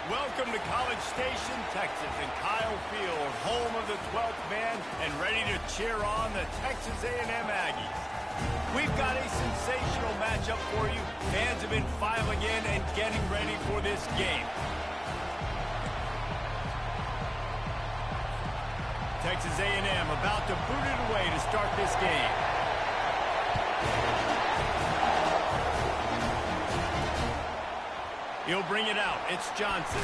Welcome to College Station, Texas, and Kyle Field, home of the 12th man, and ready to cheer on the Texas A&M Aggies. We've got a sensational matchup for you. Fans have been filing in and getting ready for this game. Texas A&M about to boot it away to start this game. He'll bring it out. It's Johnson.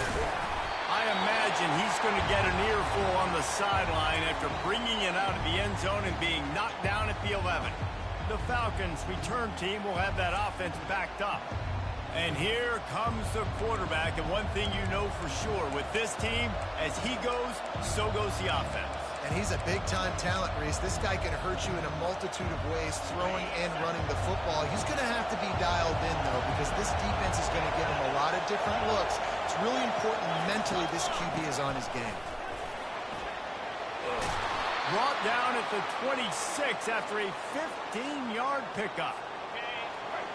I imagine he's going to get an earful on the sideline after bringing it out of the end zone and being knocked down at the 11. The Falcons' return team will have that offense backed up. And here comes the quarterback. And one thing you know for sure, with this team, as he goes, so goes the offense. And he's a big-time talent, Reese. This guy can hurt you in a multitude of ways, throwing and running the football. He's going to have to be dialed in, though, because this defense is going to give him a lot of different looks. It's really important mentally this QB is on his game. Brought down at the 26 after a 15-yard pickup.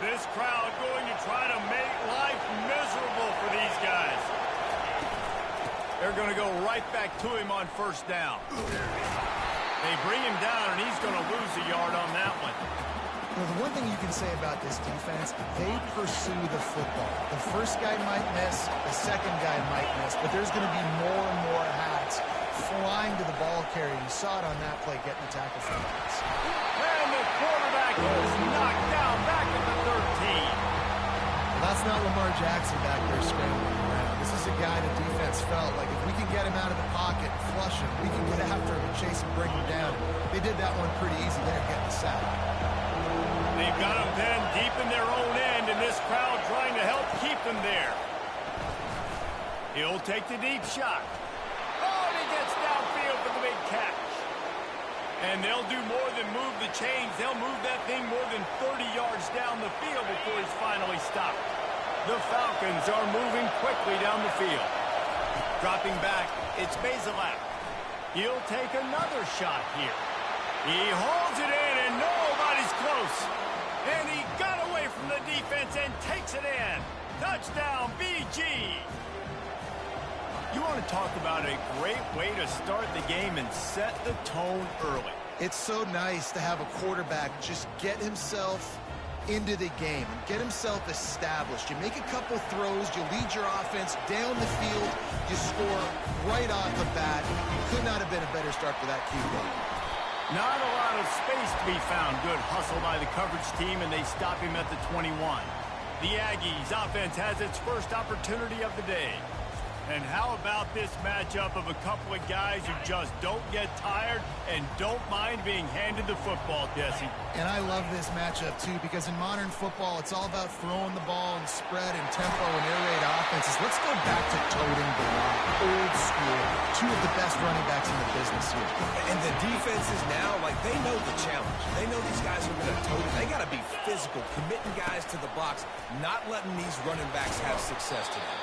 This crowd going to try to make life miserable for these guys. They're going to go right back to him on first down. They bring him down, and he's going to lose a yard on that one. Well, the one thing you can say about this defense, they pursue the football. The first guy might miss, the second guy might miss, but there's going to be more and more hats flying to the ball carrier. You saw it on that play, getting the tackle for that. And the quarterback is knocked down back at the 13. Well, that's not Lamar Jackson back there scrambling around. This is a guy the defense felt like if we can get him out of the pocket and flush him, we can get after him and chase him, bring him down. They did that one pretty easy there, getting the sack. They've got him then deep in their own end, and this crowd trying to help keep them there. He'll take the deep shot. Oh, and he gets downfield for the big catch. And they'll do more than move the chains. They'll move that thing more than 30 yards down the field before he's finally stopped. The Falcons are moving quickly down the field. Dropping back, it's Bazelak. He'll take another shot here. He hauls it in, and nobody's close. And he got away from the defense and takes it in. Touchdown, BG. You want to talk about a great way to start the game and set the tone early. It's so nice to have a quarterback just get himself into the game and get himself established. You make a couple throws, you lead your offense down the field, you score right off the bat. Could not have been a better start for that QB. Not a lot of space to be found. Good hustle by the coverage team, and they stop him at the 21. The Aggies offense has its first opportunity of the day. And how about this matchup of a couple of guys who just don't get tired and don't mind being handed the football, Jesse? And I love this matchup, too, because in modern football, it's all about throwing the ball and spread and tempo and air raid offenses. Let's go back to toting the rock, old school. Two of the best running backs in the business here. And the defenses now, they know the challenge. They know these guys are going to tote it. They got to be physical, committing guys to the box, not letting these running backs have success today.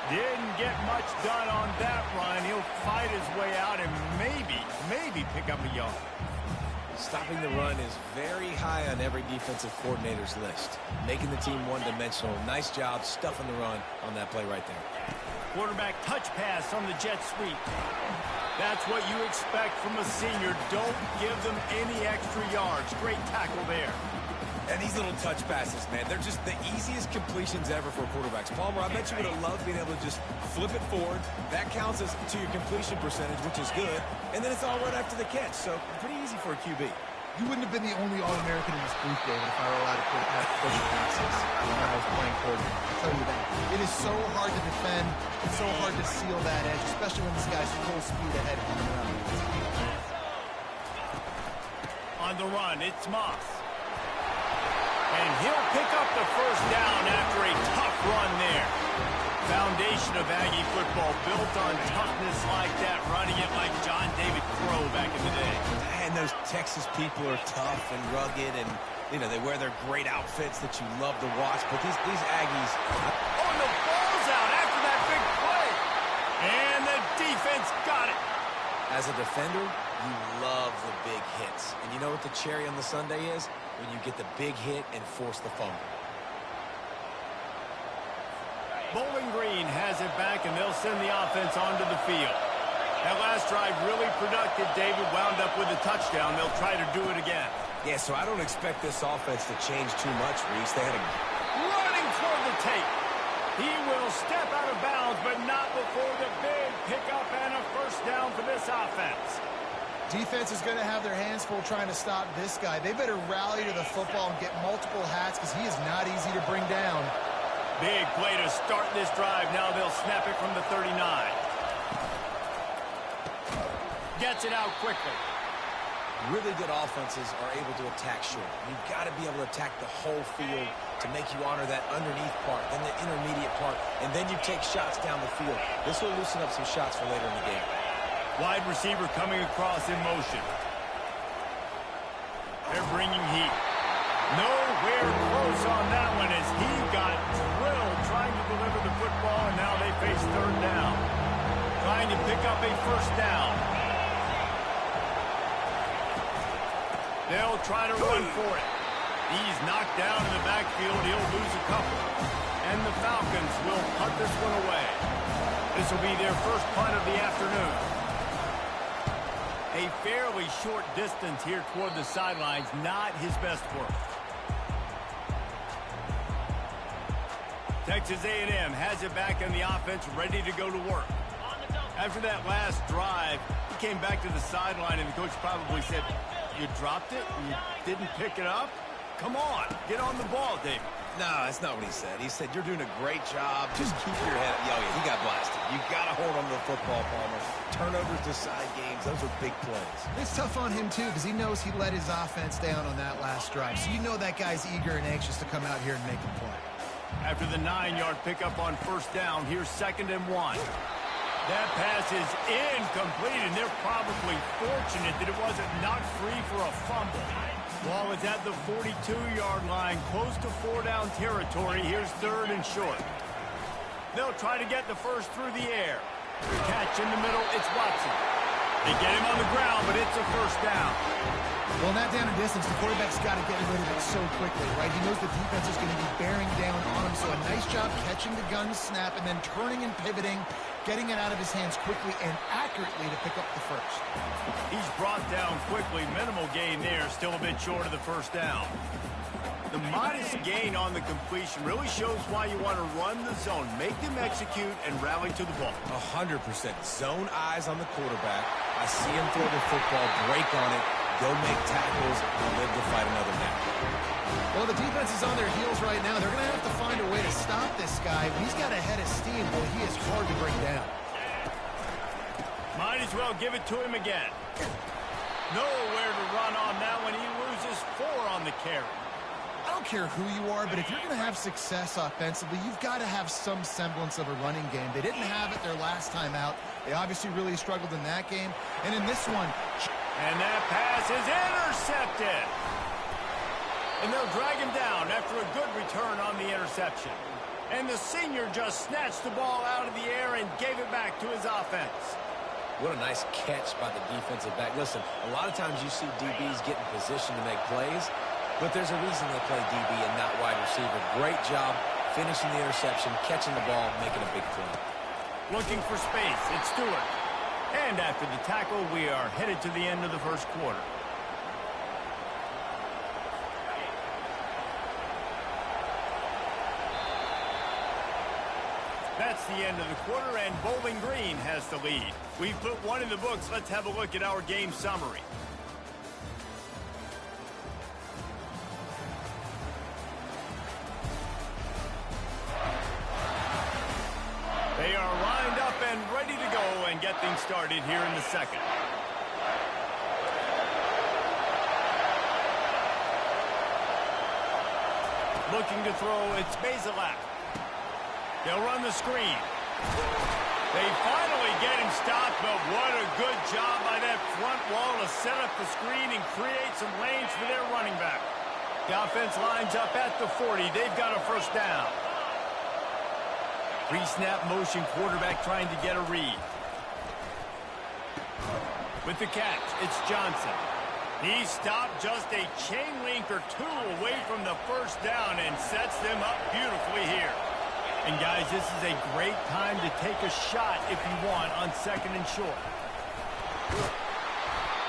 Didn't get much done on that run. He'll fight his way out and maybe pick up a yard. Stopping the run is very high on every defensive coordinator's list. Making the team one-dimensional. Nice job stuffing the run on that play right there. Quarterback touch pass on the jet sweep. That's what you expect from a senior. Don't give them any extra yards. Great tackle there. And these little touch passes, man, they're just the easiest completions ever for quarterbacks. Palmer, I bet you would have loved being able to just flip it forward. That counts as to your completion percentage, which is good. And then it's all right after the catch. So pretty easy for a QB. You wouldn't have been the only All-American in this booth, David, if I were allowed to push passes when I was playing quarterback. I'll tell you that. It is so hard to defend. It's so hard to seal that edge, especially when this guy's full speed ahead coming around. On the run, it's Moss. And he'll pick up the first down after a tough run there. Foundation of Aggie football built on toughness like that, running it like John David Crow back in the day. And those Texas people are tough and rugged, and, they wear their great outfits that you love to watch. But these Aggies... Oh, and the ball's out after that big play. And the defense got it. As a defender, you love the big hits. And you know what the cherry on the sundae is? When you get the big hit and force the fumble. Bowling Green has has it back, and they'll send the offense onto the field. That last drive really productive. David wound up with a touchdown. They'll try to do it again. Yeah, so I don't expect this offense to change too much, Reese. They had a... Running toward the tape. He will step out of bounds, but not before the big pickup and a first down for this offense. Defense is going to have their hands full trying to stop this guy. They better rally to the football and get multiple hats because he is not easy to bring down. Big play to start this drive. Now they'll snap it from the 39. Gets it out quickly. Really good offenses are able to attack short. You've got to be able to attack the whole field to make you honor that underneath part, then the intermediate part, and then you take shots down the field. This will loosen up some shots for later in the game. Wide receiver coming across in motion. They're bringing heat. Nowhere close on that one as he got drilled trying to deliver the football, and now they face third down. Trying to pick up a first down. They'll try to run for it. He's knocked down in the backfield. He'll lose a couple. And the Falcons will punt this one away. This will be their first punt of the afternoon. A fairly short distance here toward the sidelines. Not his best work. Texas A&M has it back in the offense, ready to go to work. After that last drive, he came back to the sideline, and the coach probably said, "You dropped it? You didn't pick it up? Come on, get on the ball, David." No, that's not what he said. He said, "You're doing a great job. Just keep your head up." Yeah, he got blasted. You got to hold on to the football, Palmer. Turnovers decide games. Those are big plays. It's tough on him, too, because he knows he let his offense down on that last drive. So you know that guy's eager and anxious to come out here and make a play. After the 9-yard pickup on first down, here's 2nd and 1. That pass is incomplete, and they're probably fortunate that it wasn't knocked free for a fumble. Ball is at the 42-yard line, close to 4-down territory. Here's 3rd and short. They'll try to get the first through the air. Catch in the middle, it's Watson. They get him on the ground, but it's a first down. Well, in that down and distance, the quarterback's got to get rid of it so quickly, right? He knows the defense is going to be bearing down on him, so a nice job catching the gun snap and then turning and pivoting, getting it out of his hands quickly and accurately to pick up the first. He's brought down quickly. Minimal gain there, still a bit short of the first down. The modest gain on the completion really shows why you want to run the zone, make them execute, and rally to the ball. 100%. Zone eyes on the quarterback. I see him throw the football, break on it, go make tackles, and live to fight another nap. Well, the defense is on their heels right now. They're going to have to find a way to stop this guy. When he's got a head of steam, well, he is hard to bring down. Might as well give it to him again. Nowhere to run on that one. He loses 4 on the carry. I don't care who you are, but if you're going to have success offensively, you've got to have some semblance of a running game. They didn't have it their last time out. They obviously really struggled in that game. And in this one... And that pass is intercepted. And they'll drag him down after a good return on the interception. And the senior just snatched the ball out of the air and gave it back to his offense. What a nice catch by the defensive back. Listen, a lot of times you see DBs get in position to make plays, but there's a reason they play DB and not wide receiver. Great job finishing the interception, catching the ball, making a big play. Looking for space, it's Stewart. And after the tackle, we are headed to the end of the first quarter. That's the end of the quarter, and Bowling Green has the lead. We've put one in the books. Let's have a look at our game summary. They are lined up and ready to go and get things started here in the second. Looking to throw, it's Bazelak. They'll run the screen. They finally get him stopped, but what a good job by that front wall to set up the screen and create some lanes for their running back. The offense lines up at the 40. They've got a first down. Pre-snap motion, quarterback trying to get a read. With the catch, it's Johnson. He stopped just a chain link or two away from the first down and sets them up beautifully here. And, guys, this is a great time to take a shot if you want on 2nd and short.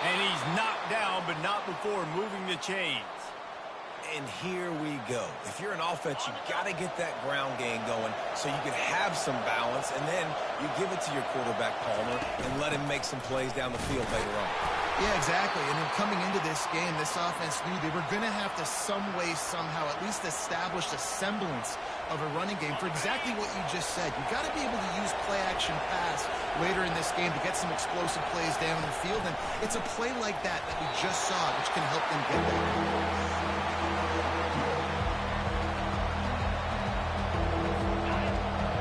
And he's knocked down, but not before moving the chains. And here we go. If you're an offense, you got to get that ground game going so you can have some balance, and then you give it to your quarterback, Palmer, and let him make some plays down the field later on. Yeah, exactly. And then coming into this game, this offense knew they were going to have to some way, somehow, at least establish a semblance of a running game for exactly what you just said. You got to be able to use play-action pass later in this game to get some explosive plays down the field, and it's a play like that we just saw, which can help them get there.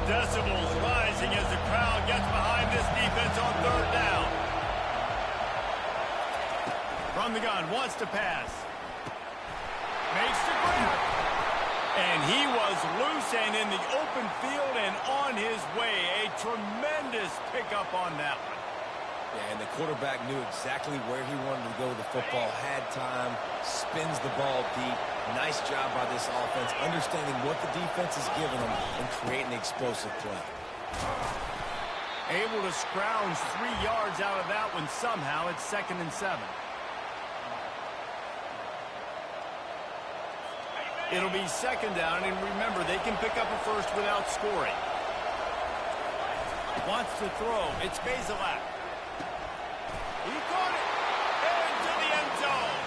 Decibels rising as the crowd gets behind this defense on 3rd down. From the gun, wants to pass. Makes the grab. And he was loose and in the open field and on his way. A tremendous pickup on that one. Yeah, and the quarterback knew exactly where he wanted to go with the football, had time, spins the ball deep. Nice job by this offense, understanding what the defense is giving them and creating the explosive play. Able to scrounge 3 yards out of that one somehow. It's 2nd and 7. It'll be 2nd down, and remember, they can pick up a first without scoring. Wants to throw. It's Bazelak. He caught it into the end zone.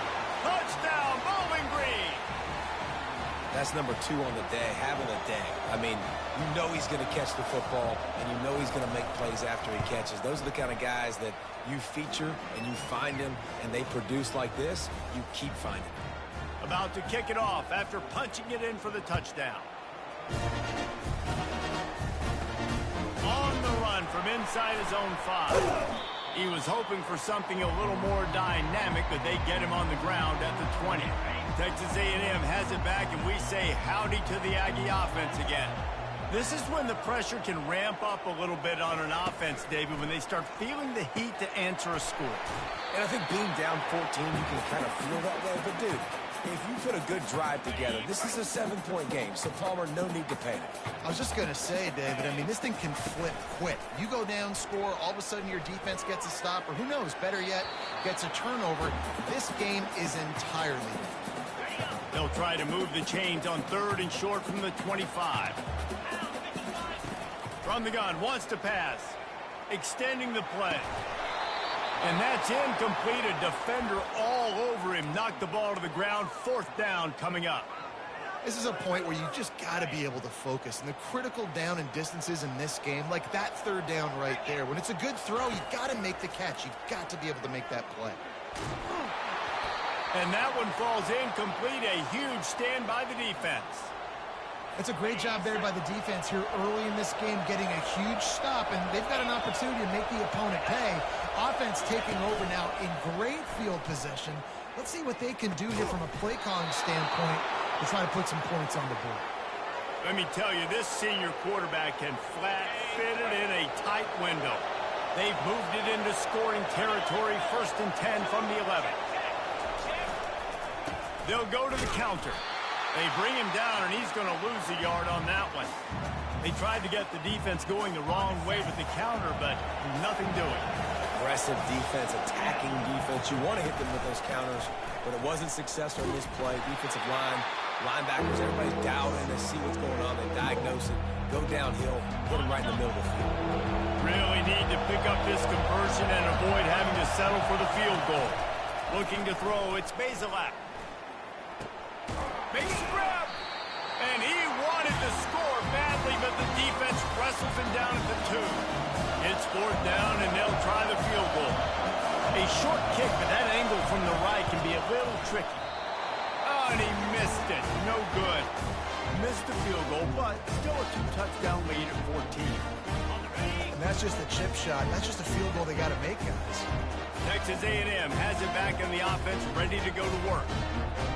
Touchdown, Bowling Green. That's number 2 on the day, having a day. I mean, you know he's going to catch the football, and you know he's going to make plays after he catches. Those are the kind of guys that you feature and you find him, and they produce like this, you keep finding them. About to kick it off after punching it in for the touchdown. On the run from inside his own 5. He was hoping for something a little more dynamic, but they get him on the ground at the 20. Texas A&M has it back, and we say howdy to the Aggie offense again. This is when the pressure can ramp up a little bit on an offense, David, when they start feeling the heat to answer a score. And I think being down 14, you can kind of feel that way. But, dude, if you put a good drive together, this is a 7-point game, so Palmer, no need to panic. I was just going to say, David, I mean, this thing can flip quick. You go down, score, all of a sudden your defense gets a stop, or who knows, better yet, gets a turnover. This game is entirely different. They'll try to move the chains on 3rd and short from the 25. From the gun, wants to pass. Extending the play. And that's incomplete. A defender all over him. Knocked the ball to the ground. 4th down coming up. This is a point where you just got to be able to focus. And the critical down and distances in this game, like that 3rd down right there, when it's a good throw, you got to make the catch. You've got to be able to make that play. And that one falls incomplete. A huge stand by the defense. It's a great job there by the defense here early in this game, getting a huge stop, and they've got an opportunity to make the opponent pay. Offense taking over now in great field possession. Let's see what they can do here from a play calling standpoint to try to put some points on the board. Let me tell you, this senior quarterback can flat fit it in a tight window. They've moved it into scoring territory, 1st and 10 from the 11. They'll go to the counter. They bring him down, and he's going to lose a yard on that one. They tried to get the defense going the wrong way with the counter, but nothing doing. Aggressive defense, attacking defense. You want to hit them with those counters, but it wasn't successful in this play. Defensive line, linebackers, everybody's dialed in. They see what's going on. They diagnose it, go downhill, hit them right in the middle of the field. Really need to pick up this conversion and avoid having to settle for the field goal. Looking to throw, it's Bazelak. Makes a grab. And he wanted to score badly, but the defense wrestles him down at the 2. It's 4th down, and they'll try the field goal. A short kick, but that angle from the right can be a little tricky. Oh, and he missed it. No good. Missed the field goal, but still a 2-touchdown lead at 14. And that's just a chip shot. That's just a field goal they got to make, guys. Texas A&M has it back in the offense, ready to go to work.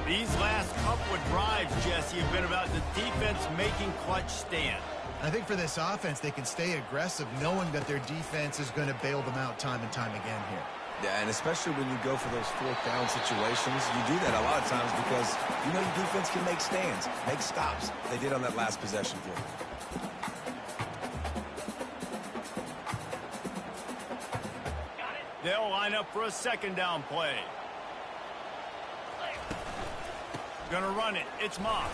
These last couple of drives, Jesse, have been about the defense making clutch stand. I think for this offense, they can stay aggressive, knowing that their defense is going to bail them out time and time again here. Yeah, and especially when you go for those 4th down situations, you do that a lot of times because you know your defense can make stands, make stops. They did on that last possession for them. They'll line up for a second down play. Gonna run it. It's Moss.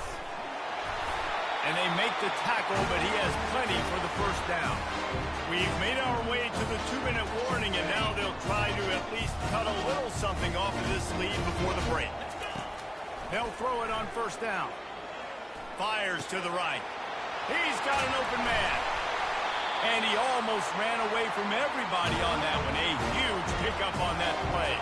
And they make the tackle, but he has plenty for the first down. We've made our way to the 2-minute warning, and now they'll try to at least cut a little something off of this lead before the break. They'll throw it on first down. Fires to the right. He's got an open man. And he almost ran away from everybody on that one. A huge pickup on that play.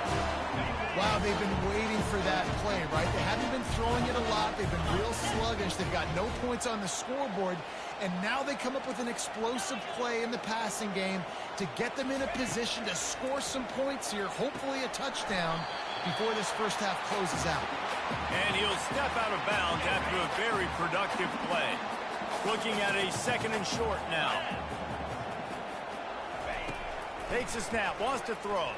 Wow, they've been waiting for that play, right? They haven't been throwing it a lot. They've been real sluggish. They've got no points on the scoreboard. And now they come up with an explosive play in the passing game to get them in a position to score some points here, hopefully a touchdown, before this first half closes out. And he'll step out of bounds after a very productive play. Looking at a second and short now. Takes a snap, wants to throw.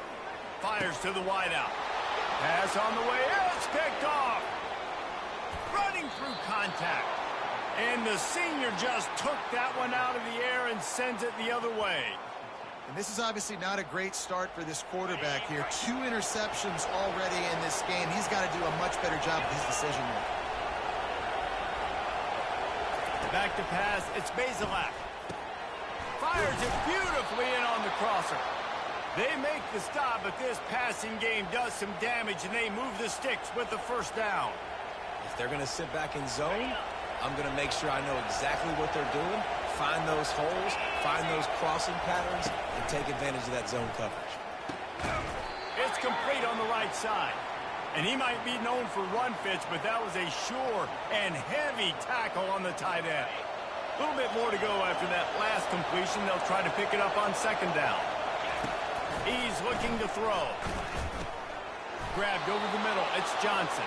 Fires to the wideout. Pass on the way, it's picked off. Running through contact. And the senior just took that one out of the air and sends it the other way. And this is obviously not a great start for this quarterback here. 2 interceptions already in this game. He's got to do a much better job with his decision making. Back to pass, it's Bazelak. Fires it beautifully in on the crosser. They make the stop, but this passing game does some damage, and they move the sticks with the first down. If they're going to sit back in zone, I'm going to make sure I know exactly what they're doing, find those holes, find those crossing patterns, and take advantage of that zone coverage. It's complete on the right side. And he might be known for run fits, but that was a sure and heavy tackle on the tight end. A little bit more to go after that last completion. They'll try to pick it up on second down. He's looking to throw. Grabbed over the middle. It's Johnson.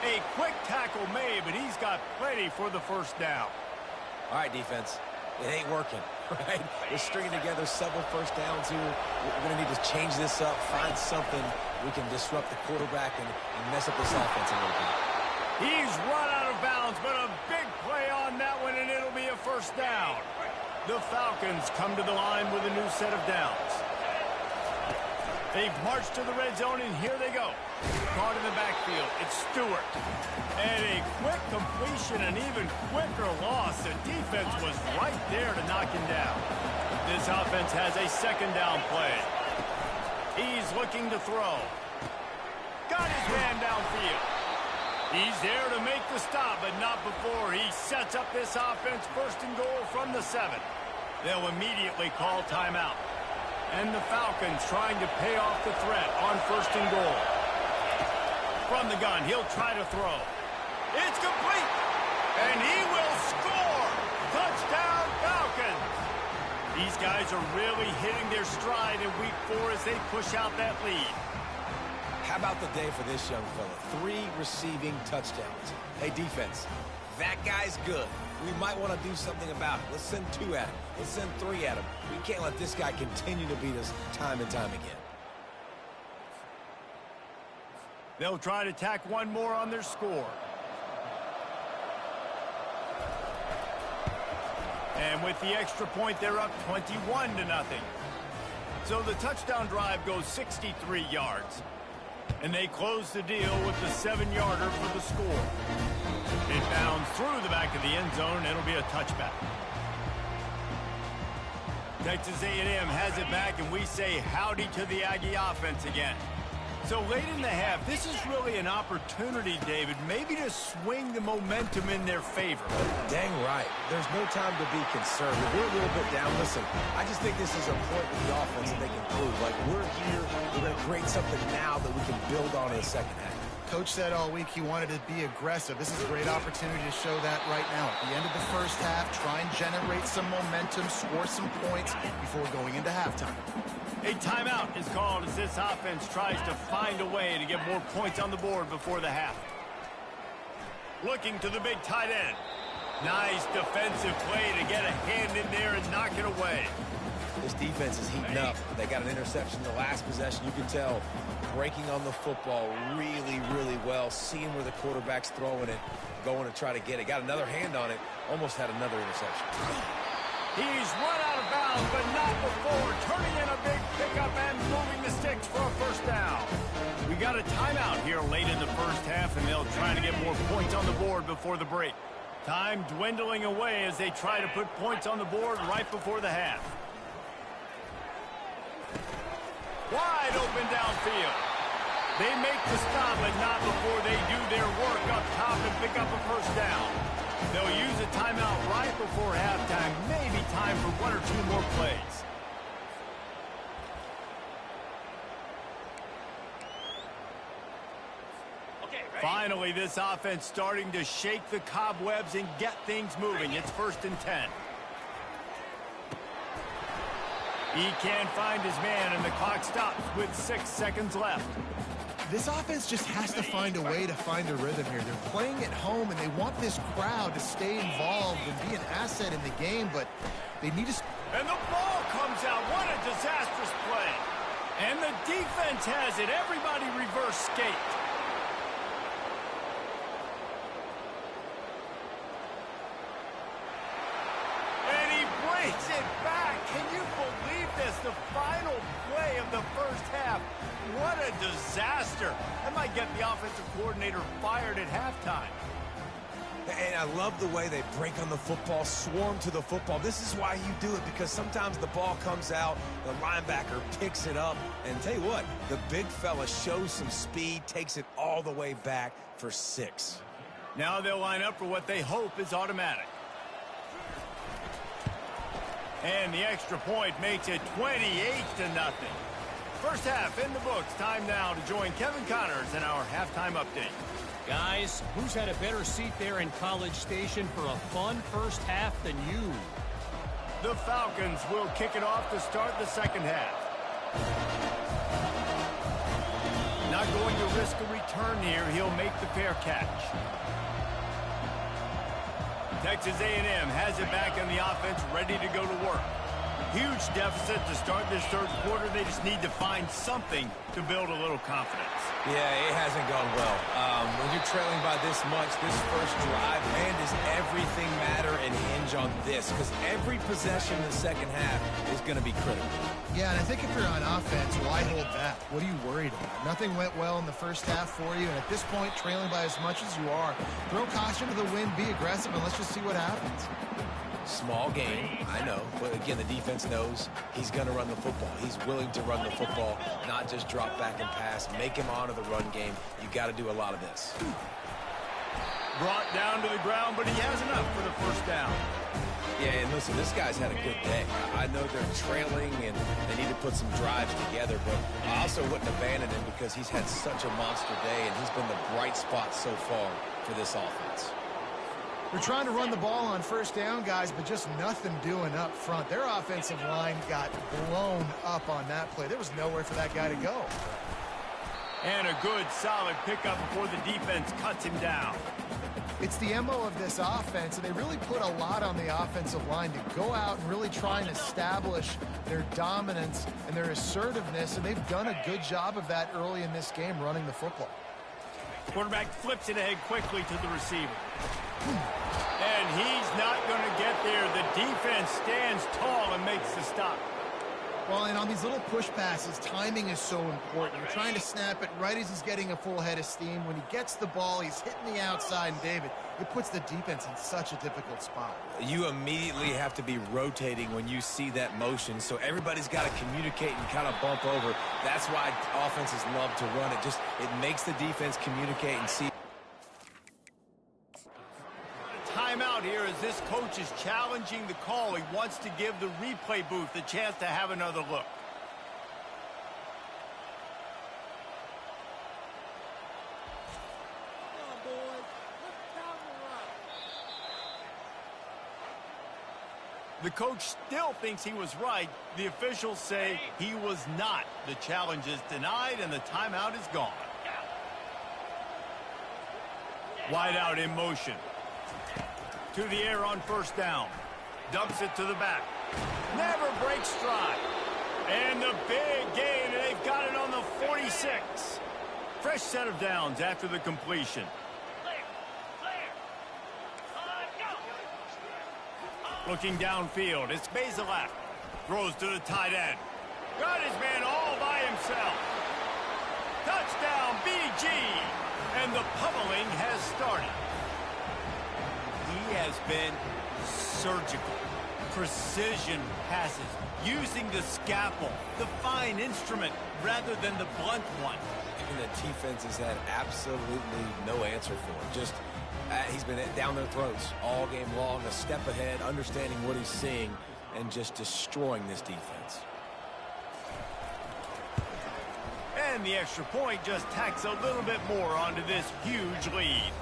A quick tackle made, but he's got plenty for the first down. All right, defense. It ain't working, right? We're stringing together several first downs here. We're going to need to change this up, find something we can disrupt the quarterback and mess up this offense a little bit. He's run out of bounds, but a big play on that one, and it'll be a first down. The Falcons come to the line with a new set of downs. They've marched to the red zone, and here they go. Caught in the backfield. It's Stewart. And a quick completion, an even quicker loss. The defense was right there to knock him down. This offense has a second down play. He's looking to throw. Got his man downfield. He's there to make the stop, but not before he sets up this offense first and goal from the 7. They'll immediately call timeout. And the Falcons trying to pay off the threat on first and goal. From the gun, he'll try to throw. It's complete. And he will score. Touchdown, Falcons. These guys are really hitting their stride in week 4 as they push out that lead. How about the day for this young fella? 3 receiving touchdowns. Hey, defense, that guy's good. We might want to do something about it. Let's send 2 at him. Let's send 3 at him. We can't let this guy continue to beat us time and time again. They'll try to tack one more on their score. And with the extra point, they're up 21-0. So the touchdown drive goes 63 yards. And they close the deal with the 7-yarder for the score. It bounds through the back of the end zone, and it'll be a touchback. Texas A&M has it back, and we say howdy to the Aggie offense again. So late in the half, this is really an opportunity, David, maybe to swing the momentum in their favor. Dang right. There's no time to be concerned. We're a little bit down. Listen, I just think this is a point with the offense that they can prove. Like, we're here. We're going to create something now that we can build on in the second half. Coach said all week he wanted to be aggressive. This is a great opportunity to show that right now. At the end of the first half, try and generate some momentum, score some points before going into halftime. A timeout is called as this offense tries to find a way to get more points on the board before the half. Looking to the big tight end. Nice defensive play to get a hand in there and knock it away. This defense is heating up. They got an interception the last possession. You can tell breaking on the football really, really well, seeing where the quarterback's throwing it, going to try to get it. Got another hand on it, almost had another interception. He's run out of bounds, but not before. Turning in a big pickup and moving the sticks got a timeout here late in the first half, and they'll try to get more points on the board before the break. Time dwindling away as they try to put points on the board right before the half. Wide open downfield. They make the stop, but not before they do their work up top and pick up a first down. They'll use a timeout right before halftime. Maybe time for one or two more plays. Finally, this offense starting to shake the cobwebs and get things moving. It's 1st and 10. He can't find his man, and the clock stops with 6 seconds left. This offense just has to find a way to find a rhythm here. They're playing at home, and they want this crowd to stay involved and be an asset in the game, but they need to... And the ball comes out. What a disastrous play. And the defense has it. Everybody reverse skate. It back. Can you believe this? The final play of the first half. What a disaster. That might get the offensive coordinator fired at halftime. And I love the way they break on the football, swarm to the football. This is why you do it, because sometimes the ball comes out, the linebacker picks it up, and tell you what, the big fella shows some speed, takes it all the way back for 6. Now they'll line up for what they hope is automatic. And the extra point makes it 28-0. First half in the books. Time now to join Kevin Connors in our halftime update. Guys, who's had a better seat there in College Station for a fun first half than you? The Falcons will kick it off to start the second half. Not going to risk a return here. He'll make the fair catch. Texas A&M has it back in the offense, ready to go to work. Huge deficit to start this third quarter. They just need to find something to build a little confidence. Yeah, it hasn't gone well. When you're trailing by this much, this first drive, man, does everything matter and hinge on this? Because every possession in the second half is going to be critical. Yeah, and I think if you're on offense, why hold back? What are you worried about? Nothing went well in the first half for you, and at this point, trailing by as much as you are, throw caution to the wind, be aggressive, and let's just see what happens. Small game, I know, but again, the defense knows he's going to run the football. He's willing to run the football, not just drop back and pass, make him honor the run game. You got to do a lot of this. Brought down to the ground, but he has enough for the first down. Yeah, and listen, this guy's had a good day. I know they're trailing and they need to put some drives together, but I also wouldn't abandon him because he's had such a monster day and he's been the bright spot so far for this offense. They're trying to run the ball on first down, guys, but just nothing doing up front. Their offensive line got blown up on that play. There was nowhere for that guy to go. And a good, solid pickup before the defense cuts him down. It's the MO of this offense, and they really put a lot on the offensive line to go out and really try and establish their dominance and their assertiveness, and they've done a good job of that early in this game running the football. Quarterback flips it ahead quickly to the receiver. And he's not going to get there. The defense stands tall and makes the stop. Well, and on these little push passes, timing is so important. You're trying to snap it right as he's getting a full head of steam. When he gets the ball, he's hitting the outside, and David, it puts the defense in such a difficult spot. You immediately have to be rotating when you see that motion, so everybody's got to communicate and kind of bump over. That's why offenses love to run it. It makes the defense communicate and see. Timeout here as this coach is challenging the call. He wants to give the replay booth a chance to have another look. The coach still thinks he was right. The officials say he was not. The challenge is denied and the timeout is gone. Wide out in motion. To the air on first down. Dumps it to the back. Never breaks stride. And the big gain, and they've got it on the 46. Fresh set of downs after the completion. Looking downfield, it's Bazelak. Throws to the tight end. Got his man all by himself. Touchdown, the pummeling has started. He has been surgical. Precision passes, using the scalpel, the fine instrument, rather than the blunt one. And the defense has had absolutely no answer for him. Just, he's been down their throats all game long, a step ahead, understanding what he's seeing, and just destroying this defense. And the extra point just tacks a little bit more onto this huge lead.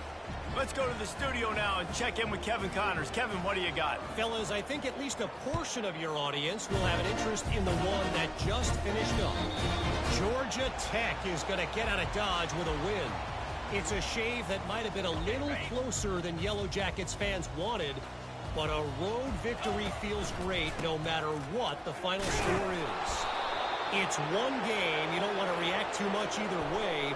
Let's go to the studio now and check in with Kevin Connors. Kevin, what do you got? Fellas, I think at least a portion of your audience will have an interest in the one that just finished up. Georgia Tech is going to get out of Dodge with a win. It's a shave that might have been a little closer than Yellow Jackets fans wanted, but a road victory feels great no matter what the final score is. It's one game. You don't want to react too much either way.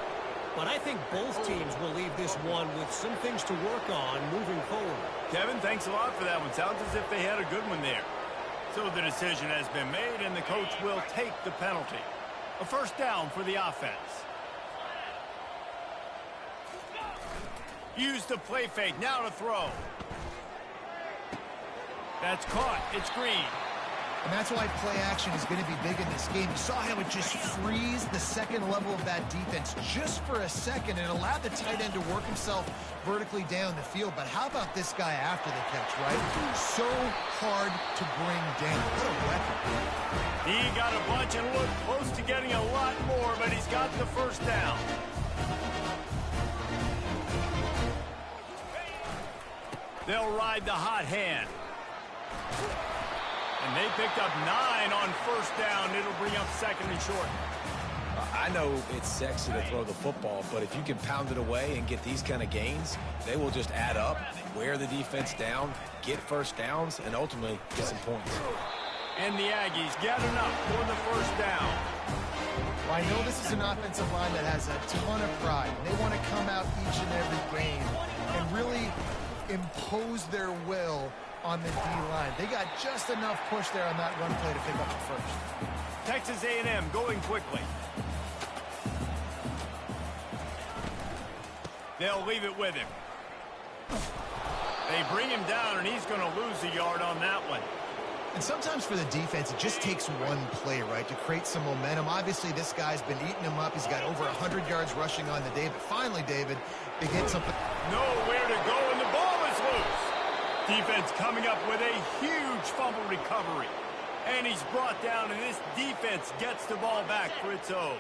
But I think both teams will leave this one with some things to work on moving forward. Kevin, thanks a lot for that one. Sounds as if they had a good one there. So the decision has been made, and the coach will take the penalty. A first down for the offense. Use the play fake. Now to throw. That's caught. It's Green. And that's why play action is going to be big in this game. You saw how it just frees the second level of that defense just for a second and allowed the tight end to work himself vertically down the field. But how about this guy after the catch, right? So hard to bring down. What a weapon. He got a bunch and looked close to getting a lot more, but he's got the first down. They'll ride the hot hand. And they picked up 9 on first down. It'll bring up second and short. I know it's sexy to throw the football, but if you can pound it away and get these kind of gains, they will just add up, wear the defense down, get first downs, and ultimately get some points. And the Aggies get enough for the first down. Well, I know this is an offensive line that has a ton of pride. They want to come out each and every game and really impose their will on the D-line. They got just enough push there on that run play to pick up the first. Texas A&M going quickly. They'll leave it with him. They bring him down, and he's going to lose a yard on that one. And sometimes for the defense, it just takes one play, right, to create some momentum. Obviously, this guy's been eating him up. He's got over 100 yards rushing on the day. But finally, David, they get something. Nowhere to go, and the ball is loose. Defense coming up with a huge fumble recovery. And he's brought down, and this defense gets the ball back for its own.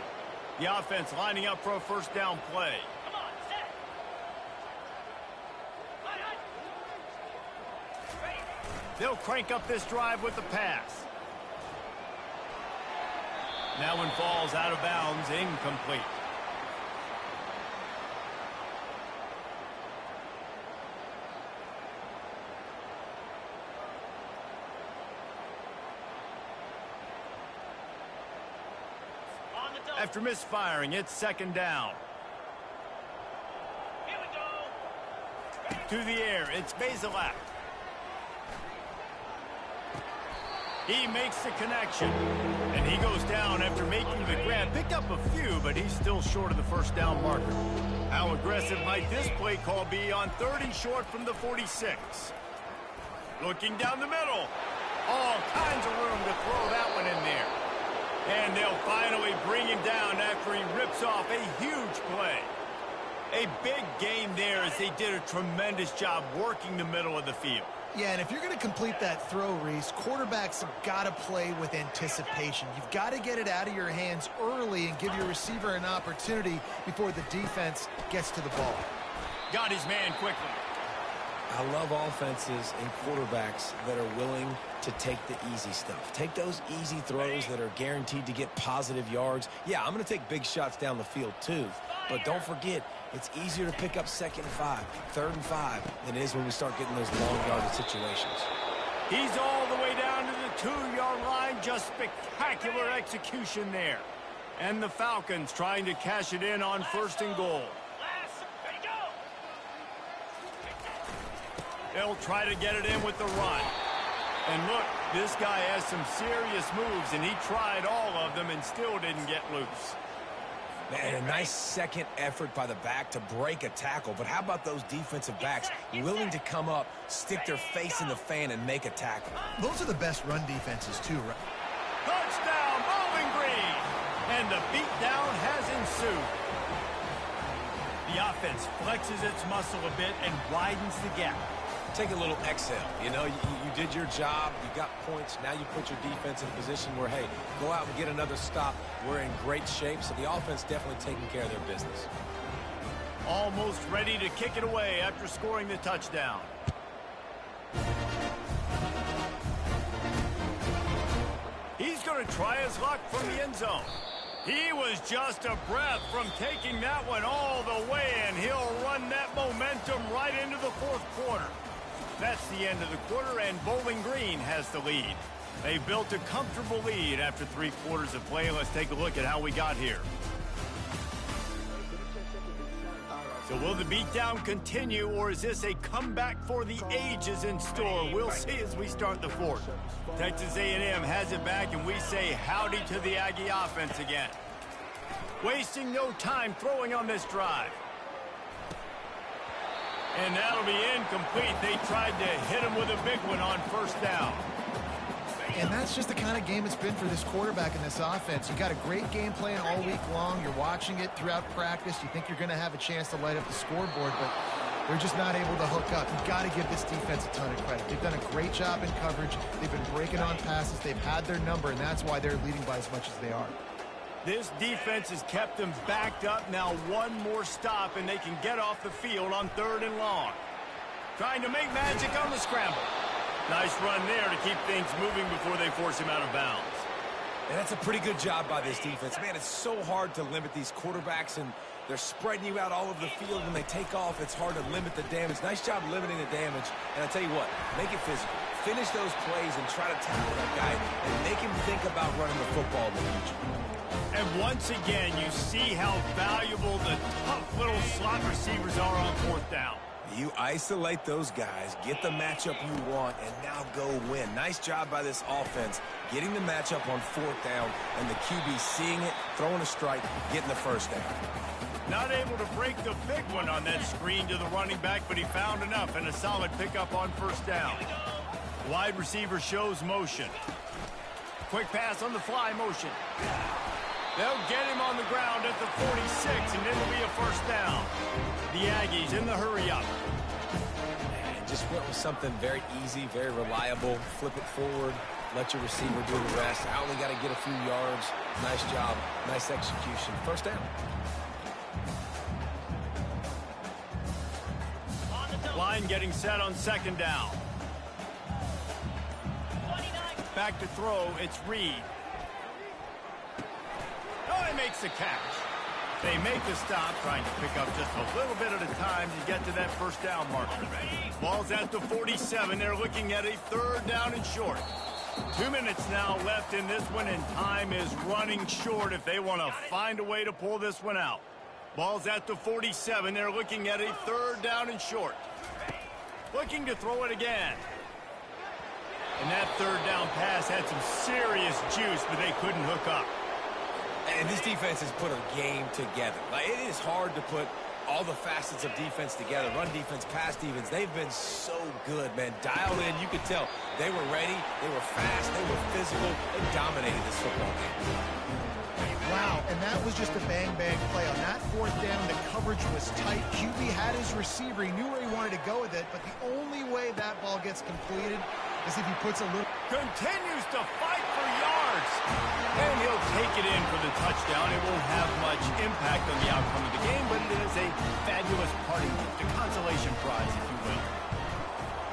The offense lining up for a first down play. They'll crank up this drive with the pass. That one falls out of bounds, incomplete. After misfiring, it's second down. Here we go. To the air, it's Bazelak. He makes the connection, and he goes down after making the grab. Picked up a few, but he's still short of the first down marker. How aggressive might this play call be on 3rd and short from the 46? Looking down the middle. All kinds of room to throw that one in there. And they'll finally bring him down after he rips off a huge play. A big game there as they did a tremendous job working the middle of the field. Yeah, and if you're going to complete that throw, Reese, quarterbacks have got to play with anticipation. You've got to get it out of your hands early and give your receiver an opportunity before the defense gets to the ball. Got his man quickly. I love offenses and quarterbacks that are willing to take the easy stuff. Take those easy throws that are guaranteed to get positive yards. Yeah, I'm going to take big shots down the field too. But don't forget, it's easier to pick up 2nd and 5, 3rd and 5 than it is when we start getting those long yardage situations. He's all the way down to the 2-yard line. Just spectacular execution there. And the Falcons trying to cash it in on 1st and goal. They'll try to get it in with the run. And look, this guy has some serious moves, and he tried all of them and still didn't get loose. Man, a nice second effort by the back to break a tackle. But how about those defensive backs willing to come up, stick their face in the fan, and make a tackle? Those are the best run defenses, too, right? Touchdown, Bowling Green! And the beatdown has ensued. The offense flexes its muscle a bit and widens the gap. Take a little exhale. You know, you did your job. You got points. Now you put your defense in a position where, hey, go out and get another stop. We're in great shape, so the offense definitely taking care of their business. Almost ready to kick it away after scoring the touchdown. He's going to try his luck from the end zone. He was just a breath from taking that one all the way, and he'll run that momentum right into the fourth quarter. That's the end of the quarter, and Bowling Green has the lead. They built a comfortable lead after 3 quarters of play. Let's take a look at how we got here. So will the beatdown continue, or is this a comeback for the ages in store? We'll see as we start the fourth. Texas A&M has it back, and we say howdy to the Aggie offense again. Wasting no time throwing on this drive. And that'll be incomplete. They tried to hit him with a big one on first down. And that's just the kind of game it's been for this quarterback in this offense. You got a great game plan all week long. You're watching it throughout practice. You think you're going to have a chance to light up the scoreboard, but they're just not able to hook up. You've got to give this defense a ton of credit. They've done a great job in coverage. They've been breaking on passes. They've had their number, and that's why they're leading by as much as they are. This defense has kept them backed up. Now one more stop, and they can get off the field on 3rd and long. Trying to make magic on the scramble. Nice run there to keep things moving before they force him out of bounds. And that's a pretty good job by this defense. Man, it's so hard to limit these quarterbacks, and they're spreading you out all over the field. When they take off, it's hard to limit the damage. Nice job limiting the damage. And I tell you what, make it physical. Finish those plays and try to tackle that guy and make him think about running the football in the future. And once again, you see how valuable the tough little slot receivers are on 4th down. You isolate those guys, get the matchup you want, and now go win. Nice job by this offense, getting the matchup on 4th down, and the QB seeing it, throwing a strike, getting the first down. Not able to break the big one on that screen to the running back, but he found enough and a solid pickup on 1st down. Wide receiver shows motion. Quick pass on the fly motion. They'll get him on the ground at the 46, and it'll be a 1st down. The Aggies in the hurry-up. And just went with something very easy, very reliable. Flip it forward, let your receiver do the rest. I only got to get a few yards. Nice job, nice execution. 1st down. Line getting set on 2nd down. Back to throw, it's Reed. Oh, he makes the catch. They make the stop, trying to pick up just a little bit at a time to get to that 1st down marker. Ball's at the 47. They're looking at a 3rd down and short. 2 minutes now left in this one, and time is running short if they want to find a way to pull this one out. Ball's at the 47. They're looking at a 3rd down and short. Looking to throw it again. And that 3rd down pass had some serious juice, but they couldn't hook up. And this defense has put a game together. Like, it is hard to put all the facets of defense together. Run defense, pass defense. They've been so good, man. Dialed in. You could tell they were ready. They were fast. They were physical. They dominated this football game. Wow, and that was just a bang-bang play. On that 4th down, the coverage was tight. QB had his receiver. He knew where he wanted to go with it, but the only way that ball gets completed is if he puts a little... Continues to fight for yards. And he'll take it in for the touchdown. It won't have much impact on the outcome of the game, but it is a fabulous parting gift, a consolation prize, if you will.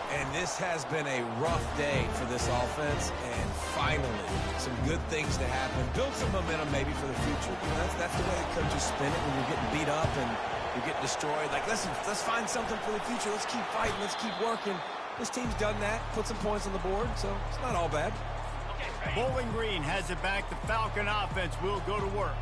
And this has been a rough day for this offense, and finally, some good things to happen. Build some momentum maybe for the future. You know, that's the way the coaches spin it when you're getting beat up and you're getting destroyed. Like, listen, let's find something for the future. Let's keep fighting. Let's keep working. This team's done that, put some points on the board, so it's not all bad. Bowling Green has it back. The Falcon offense will go to work.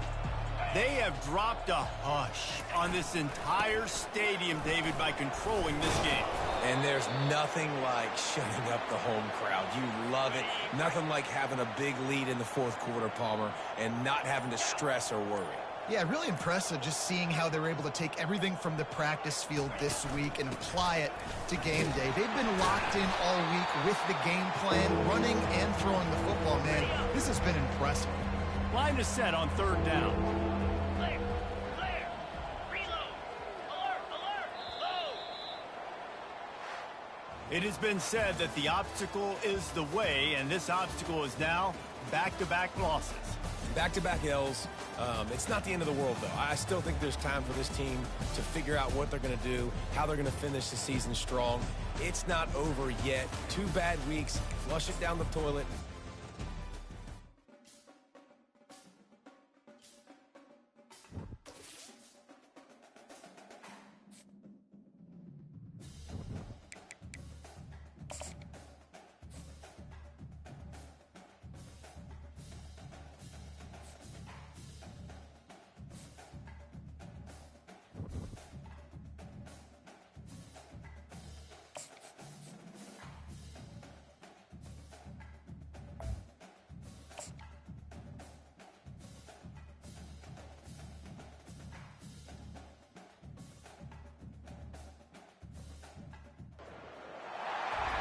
They have dropped a hush on this entire stadium, David, by controlling this game. And there's nothing like shutting up the home crowd. You love it. Nothing like having a big lead in the 4th quarter, Palmer, and not having to stress or worry. Yeah, really impressive just seeing how they're able to take everything from the practice field this week and apply it to game day. They've been locked in all week with the game plan, running and throwing the football, man. This has been impressive. Line is set on 3rd down. Clear. Clear. Reload. Alert. Alert. Load. It has been said that the obstacle is the way, and this obstacle is now back-to-back losses. Back-to-back L's. It's not the end of the world, though. I still think there's time for this team to figure out what they're going to do, how they're going to finish the season strong. It's not over yet. 2 bad weeks. Flush it down the toilet.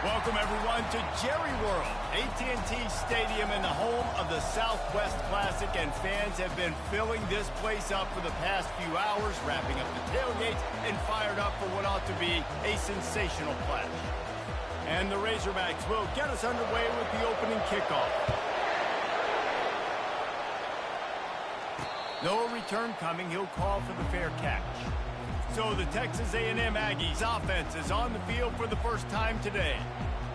Welcome, everyone, to Jerry World, AT&T Stadium and the home of the Southwest Classic, and fans have been filling this place up for the past few hours, wrapping up the tailgates and fired up for what ought to be a sensational clash. And the Razorbacks will get us underway with the opening kickoff. No return coming. He'll call for the fair catch. So the Texas A&M Aggies offense is on the field for the first time today.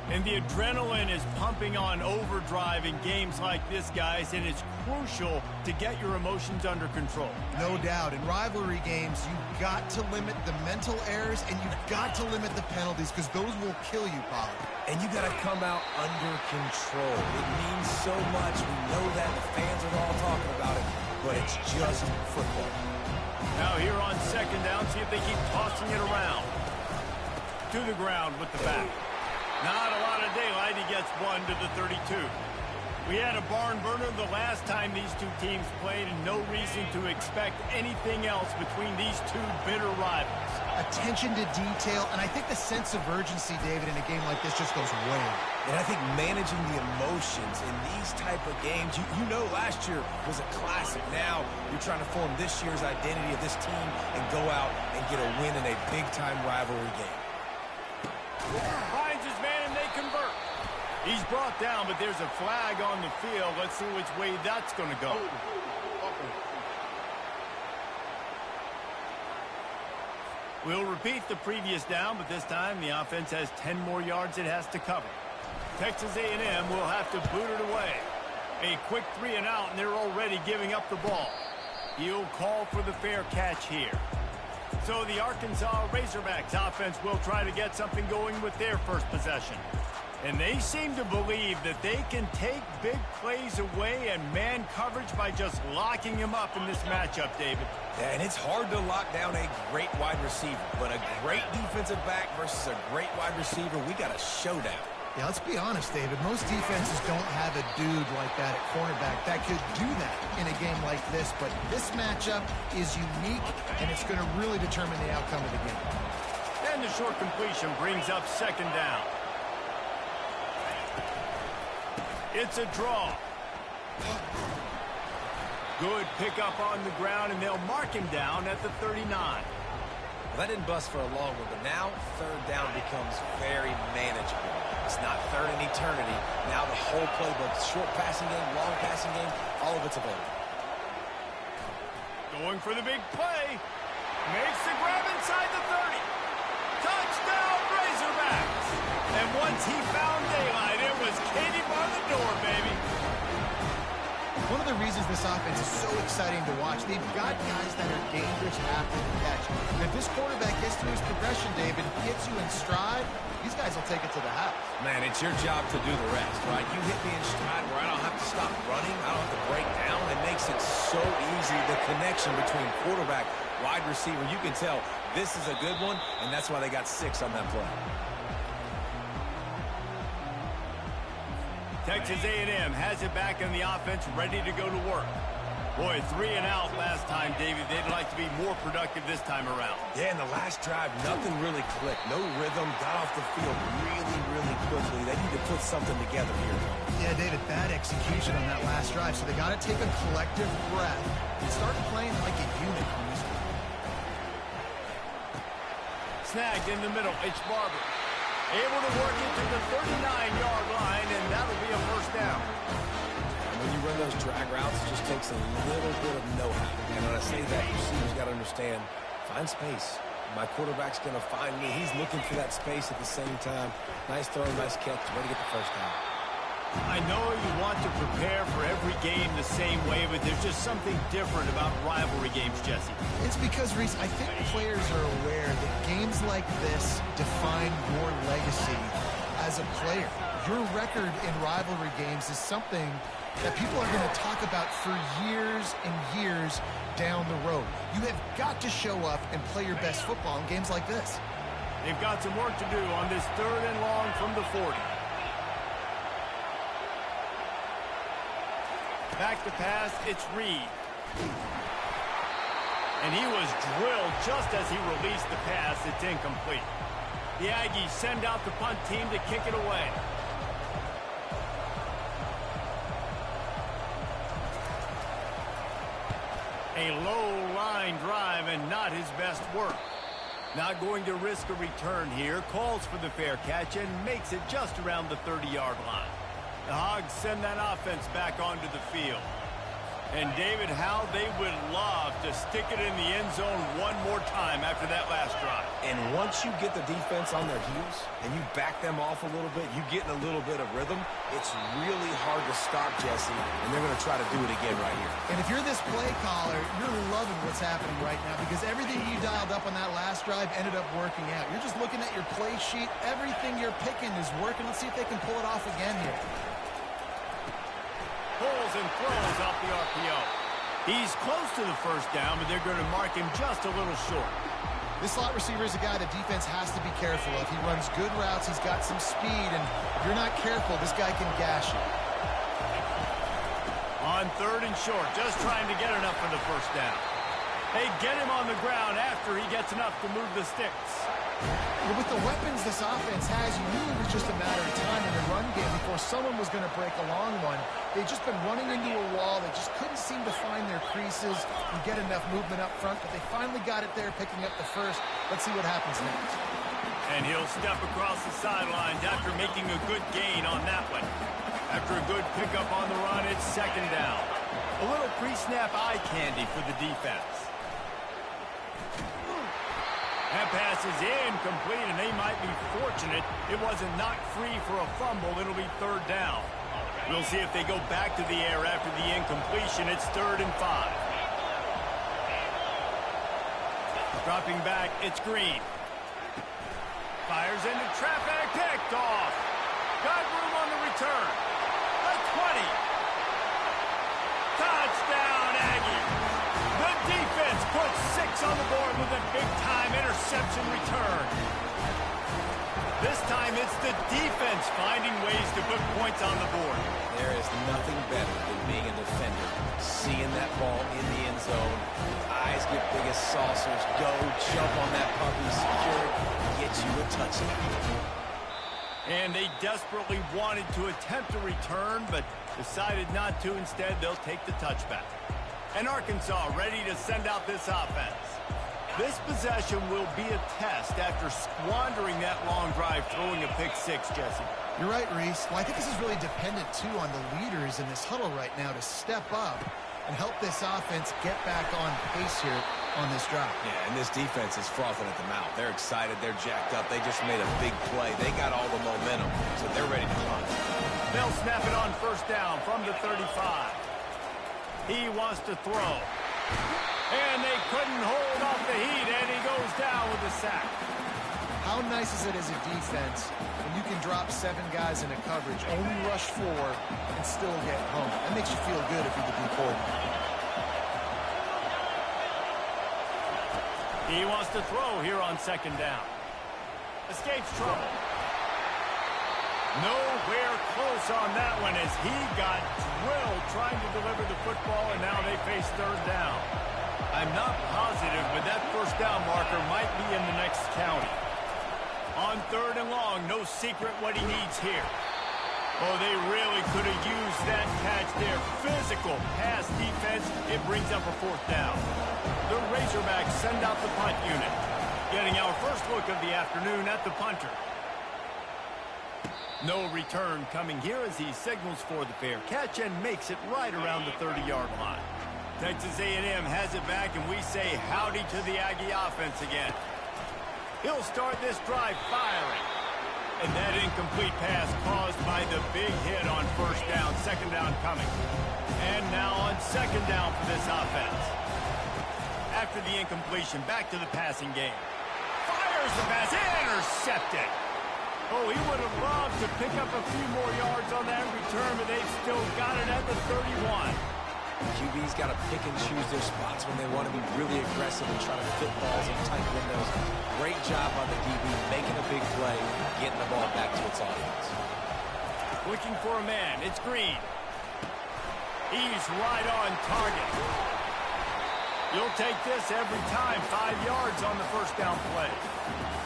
And the adrenaline is pumping on overdrive in games like this, guys, and it's crucial to get your emotions under control. No doubt. In rivalry games, you've got to limit the mental errors and you've got to limit the penalties because those will kill you, Pollard. And you got to come out under control. It means so much. We know that. The fans are all talking about it, but it's just football. Now here on 2nd down, see if they keep tossing it around. To the ground with the back. Not a lot of daylight. He gets 1 to the 32. We had a barn burner the last time these two teams played, and no reason to expect anything else between these two bitter rivals. Attention to detail, and I think the sense of urgency, David, in a game like this just goes way up. And I think managing the emotions in these type of games, you know last year was a classic. Now you're trying to form this year's identity of this team and go out and get a win in a big-time rivalry game. Finds his man and they convert. He's brought down, but there's a flag on the field. Let's see which way that's going to go. We'll repeat the previous down, but this time the offense has 10 more yards it has to cover. Texas A&M will have to boot it away. A quick 3 and out, and they're already giving up the ball. He'll call for the fair catch here. So the Arkansas Razorbacks offense will try to get something going with their first possession. And they seem to believe that they can take big plays away and man coverage by just locking him up in this matchup, David. Yeah, and it's hard to lock down a great wide receiver, but a great defensive back versus a great wide receiver, we got a showdown. Yeah, let's be honest, David. Most defenses don't have a dude like that at cornerback that could do that in a game like this, but this matchup is unique, and it's going to really determine the outcome of the game. And the short completion brings up 2nd down. It's a draw. Good pickup on the ground, and they'll mark him down at the 39. Well, that didn't bust for a long one, but now 3rd down becomes very manageable. It's not third in eternity. Now the whole playbook, short passing game, long passing game, all of it's available. Going for the big play. Makes the grab inside the 30. Touchdown, Razorbacks. And once he found daylight, it was Katie bar the door, baby. One of the reasons this offense is so exciting to watch, they've got guys that are dangerous after the catch. And if this quarterback gets through his progression, David, gets you in stride, these guys will take it to the house. Man, it's your job to do the rest, right? You hit me in stride where I don't have to stop running. I don't have to break down. It makes it so easy, the connection between quarterback, wide receiver. You can tell this is a good one, and that's why they got 6 on that play. Texas A&M has it back in the offense, ready to go to work. Boy, 3 and out last time, David. They'd like to be more productive this time around. Yeah, in the last drive, nothing really clicked. No rhythm, got off the field really quickly. They need to put something together here. Yeah, David, bad execution on that last drive, so they got to take a collective breath and start playing like a unit on this one. Snagged in the middle, it's Barber. Able to work it to the 39-yard line, and that'll be a first down. When you run those drag routes, it just takes a little bit of know-how. And when I say that, receivers got to understand, find space. My quarterback's going to find me. He's looking for that space at the same time. Nice throw, nice catch. Way to get the first down. I know you want to prepare for every game the same way, but there's just something different about rivalry games, Jesse. It's because, Reese, I think players are aware that games like this define your legacy as a player. Your record in rivalry games is something that people are going to talk about for years and years down the road. You have got to show up and play your best football in games like this. They've got some work to do on this 3rd and long from the 40. Back to pass, it's Reed. And he was drilled just as he released the pass. It's incomplete. The Aggies send out the punt team to kick it away. A low line drive and not his best work. Not going to risk a return here. Calls for the fair catch and makes it just around the 30-yard line. The Hogs send that offense back onto the field. And David, how they would love to stick it in the end zone one more time after that last drive. And once you get the defense on their heels and you back them off a little bit, you get in a little bit of rhythm, it's really hard to stop, Jesse, and they're going to try to do it again right here. And if you're this play caller, you're loving what's happening right now because everything you dialed up on that last drive ended up working out. You're just looking at your play sheet. Everything you're picking is working. Let's see if they can pull it off again here. Pulls and throws off the RPO. He's close to the first down, but they're going to mark him just a little short. This slot receiver is a guy the defense has to be careful of. He runs good routes. He's got some speed, and if you're not careful, this guy can gash you. On 3rd and short, just trying to get enough for the first down. They get him on the ground after he gets enough to move the sticks. Well, with the weapons this offense has, you knew it was just a matter of time in the run game before someone was going to break a long one. They've just been running into a wall. They just couldn't seem to find their creases and get enough movement up front, but they finally got it there, picking up the first. Let's see what happens next. And he'll step across the sidelines after making a good gain on that one. After a good pickup on the run, it's 2nd down. A little pre-snap eye candy for the defense. That pass is incomplete, and they might be fortunate it wasn't knocked free for a fumble. It'll be 3rd down. We'll see if they go back to the air after the incompletion. It's 3rd and 5. Dropping back, it's Green. Fires into traffic, picked off. Got room on the return. The 20. Touchdown, Aggie. The defense puts 6 on the board with a big-time interception return. This time it's the defense finding ways to put points on the board. There is nothing better than being a defender. Seeing that ball in the end zone, eyes get big as saucers, go jump on that puppy, secure it, get you a touchdown. And they desperately wanted to attempt a return, but decided not to. Instead, they'll take the touchback. And Arkansas ready to send out this offense. This possession will be a test after squandering that long drive, throwing a pick-6, Jesse. You're right, Reese. Well, I think this is really dependent, too, on the leaders in this huddle right now to step up and help this offense get back on pace here on this drive. Yeah, and this defense is frothing at the mouth. They're excited. They're jacked up. They just made a big play. They got all the momentum, so they're ready to run. They'll snap it on 1st down from the 35. He wants to throw. And they couldn't hold off the heat, and he goes down with a sack. How nice is it as a defense when you can drop 7 guys into coverage, only rush 4, and still get home? That makes you feel good if you're the D coordinator. He wants to throw here on 2nd down. Escapes trouble. Nowhere close on that one as he got drilled trying to deliver the football, and now they face third down. I'm not positive, but that first down marker might be in the next county. On third and long, no secret what he needs here. Oh, they really could have used that catch there. Physical pass defense. It brings up a fourth down. The Razorbacks send out the punt unit. Getting our first look of the afternoon at the punter. No return coming here as he signals for the fair catch and makes it right around the 30-yard line. Texas A&M has it back, and we say howdy to the Aggie offense again. He'll start this drive firing. And that incomplete pass caused by the big hit on first down, second down coming. And now on second down for this offense. After the incompletion, back to the passing game. Fires the pass, intercepted. Oh, he would have loved to pick up a few more yards on that return, but they've still got it at the 31. QB's got to pick and choose their spots when they want to be really aggressive and try to fit balls in tight windows. Great job on the DB, making a big play, getting the ball back to its audience. Looking for a man. It's Green. He's right on target. You'll take this every time. 5 yards on the first down play.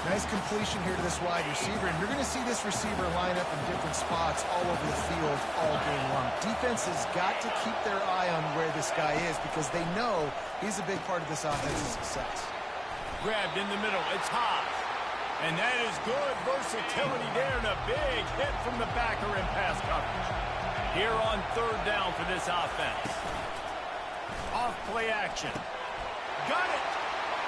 Nice completion here to this wide receiver, and you're going to see this receiver line up in different spots all over the field all game long. Defense has got to keep their eye on where this guy is because they know he's a big part of this offense's success. Grabbed in the middle. It's Haas. And that is good versatility there and a big hit from the backer in pass coverage. Here on third down for this offense. Off play action. Got it.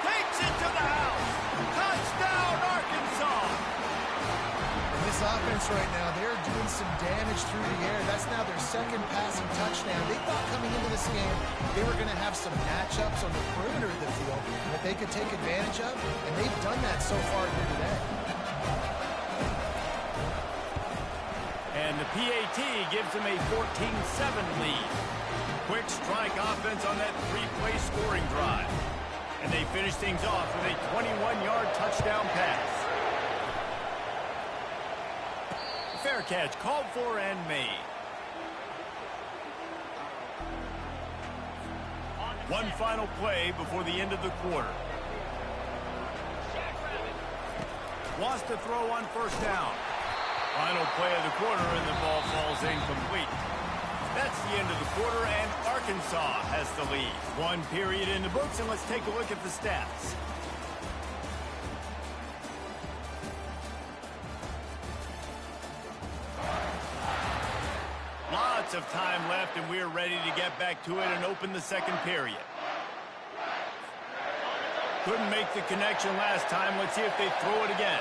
Takes it to the house. Touchdown, Arkansas. In this offense right now, they're doing some damage through the air. That's now their second passing touchdown. They thought coming into this game they were going to have some matchups on the perimeter of the field that they could take advantage of, and they've done that so far here today. And the PAT gives them a 14-7 lead. Quick strike offense on that three-play scoring drive. And they finish things off with a 21-yard touchdown pass. Fair catch called for and made. One final play before the end of the quarter. Wants to throw on first down. Final play of the quarter and the ball falls incomplete. That's the end of the quarter, and Arkansas has the lead. One period in the books, and let's take a look at the stats. Lots of time left, and we're ready to get back to it and open the second period. Couldn't make the connection last time. Let's see if they throw it again.